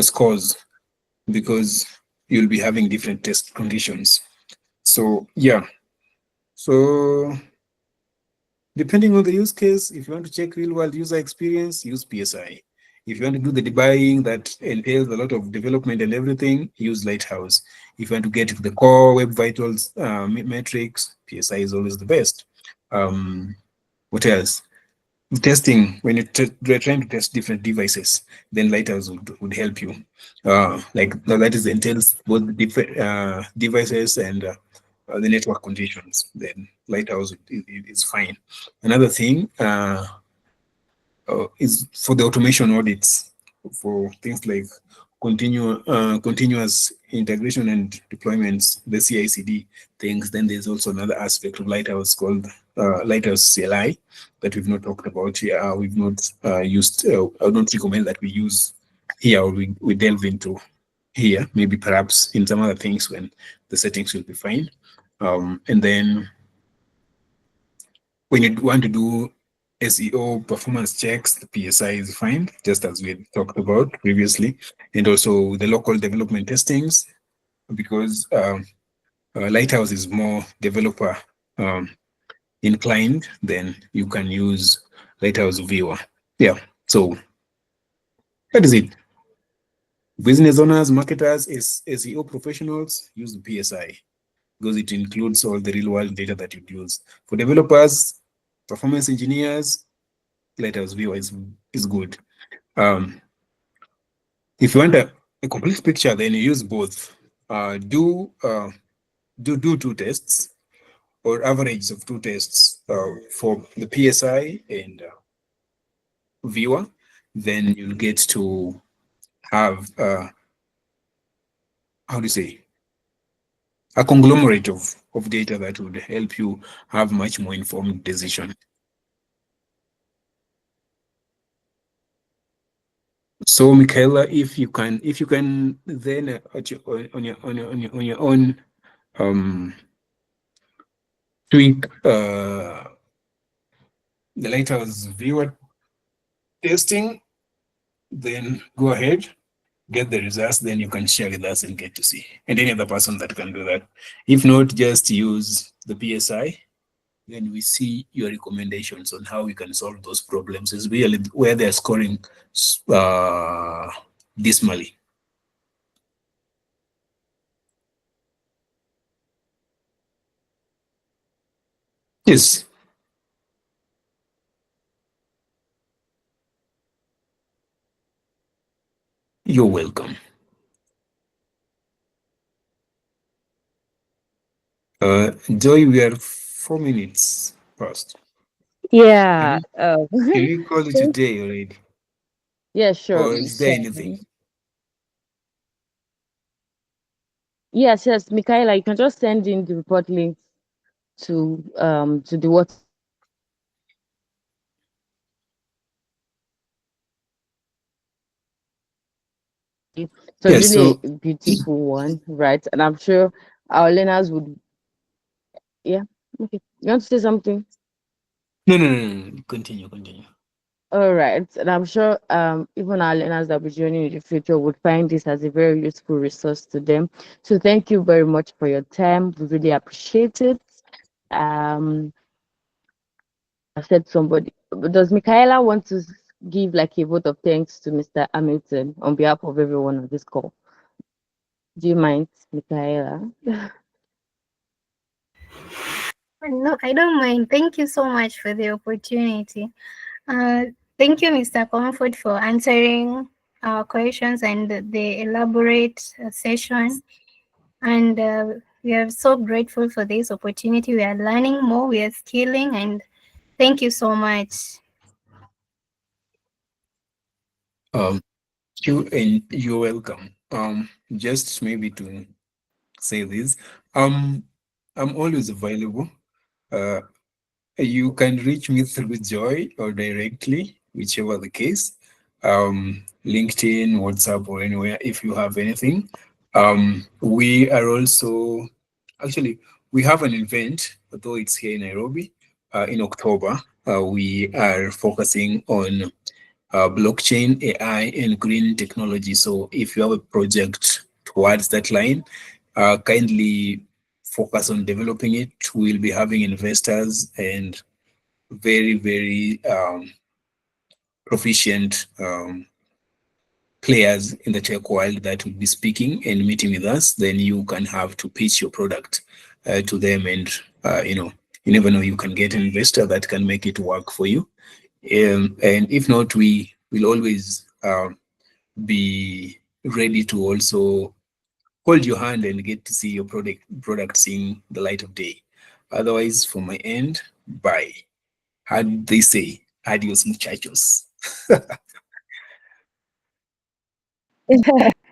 scores, because you'll be having different test conditions. So, yeah. So, depending on the use case, if you want to check real world user experience, use PSI. If you want to do the debugging that entails a lot of development and everything, use Lighthouse. If you want to get to the core web vitals metrics, PSI is always the best. What else? Testing, when you're trying to test different devices, then Lighthouse would help you. Like that is entails both different devices and the network conditions. Then Lighthouse is fine. Another thing is for the automation audits, for things like continuous integration and deployments, the CI/CD things. Then there's also another aspect of Lighthouse called Lighthouse CLI that we've not talked about here. We've not used. I don't recommend that we use here, or we delve into here. Maybe perhaps in some other things when the settings will be fine. And then when you want to do SEO performance checks, the PSI is fine, just as we talked about previously, and also the local development testings, because Lighthouse is more developer um, inclined, then you can use Lighthouse Viewer. Yeah, so that is it. Business owners, marketers, SEO professionals use the PSI because it includes all the real world data that you'd use. For developers, performance engineers, Lighthouse Viewer is good. Um, if you want a complete picture, then you use both. Do two tests, or average of two tests for the PSI and viewer. Then you'll get to have how do you say a conglomerate of data that would help you have much more informed decision. So, Michaela, if you can then at your, on your own tweak the lighthouse viewer testing, then go ahead, get the results, then you can share with us and get to see. And any other person that can do that. If not, just use the PSI. Then we see your recommendations on how we can solve those problems, is really where they're scoring uh, dismally. Yes, you're welcome. Joy, we are 4 minutes past. Can Yeah. we, can we call it a Thank- day already? yeah, sure. Or is there anything? Yes, yes, Michaela, you can just send in the report link to the WhatsApp group so that we can all just check it. So it's Yeah, really so a beautiful one, right? And I'm sure our learners would, yeah. Okay. You want to say something? no. Continue, continue. All right. And I'm sure even our learners that will be joining in the future would find this as a very useful resource to them. So thank you very much for your time. We really appreciate it. Um, I said somebody, does Michaela want to give like a vote of thanks to Mr. Hamilton on behalf of everyone on this call? Do you mind, Michaela? No, I don't mind. Thank you so much for the opportunity. Uh, Thank you, Mr. Comfort, for answering our questions and the elaborate session. And we are so grateful for this opportunity. We are learning more, we are skilling, and thank you so much. Um, you're welcome. Just maybe to say this, um, I'm always available. Uh, you can reach me through Joy or directly, whichever the case. LinkedIn, WhatsApp, or anywhere if you have anything. We are also actually we have an event, although it's here in Nairobi, in October. We are focusing on blockchain, AI, and green technology. So if you have a project towards that line, kindly focus on developing it. We'll be having investors and very proficient players in the tech world that will be speaking and meeting with us. Then you can have to pitch your product to them, and you never know, you can get an investor that can make it work for you. And if not, we will always be ready to also hold your hand and get to see your product seeing the light of day. Otherwise, from my end, bye. How do they say? Adios, muchachos.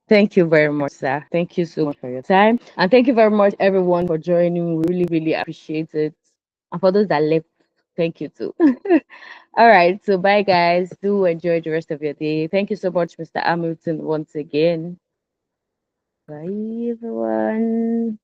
Thank you very much, sir. Thank you so much for your time. And thank you very much, everyone, for joining. We really, really appreciate it. And for those that left, thank you too. All right. So, bye, guys. Do enjoy the rest of your day. Thank you so much, Mr. Hamilton, once again. Bye, everyone.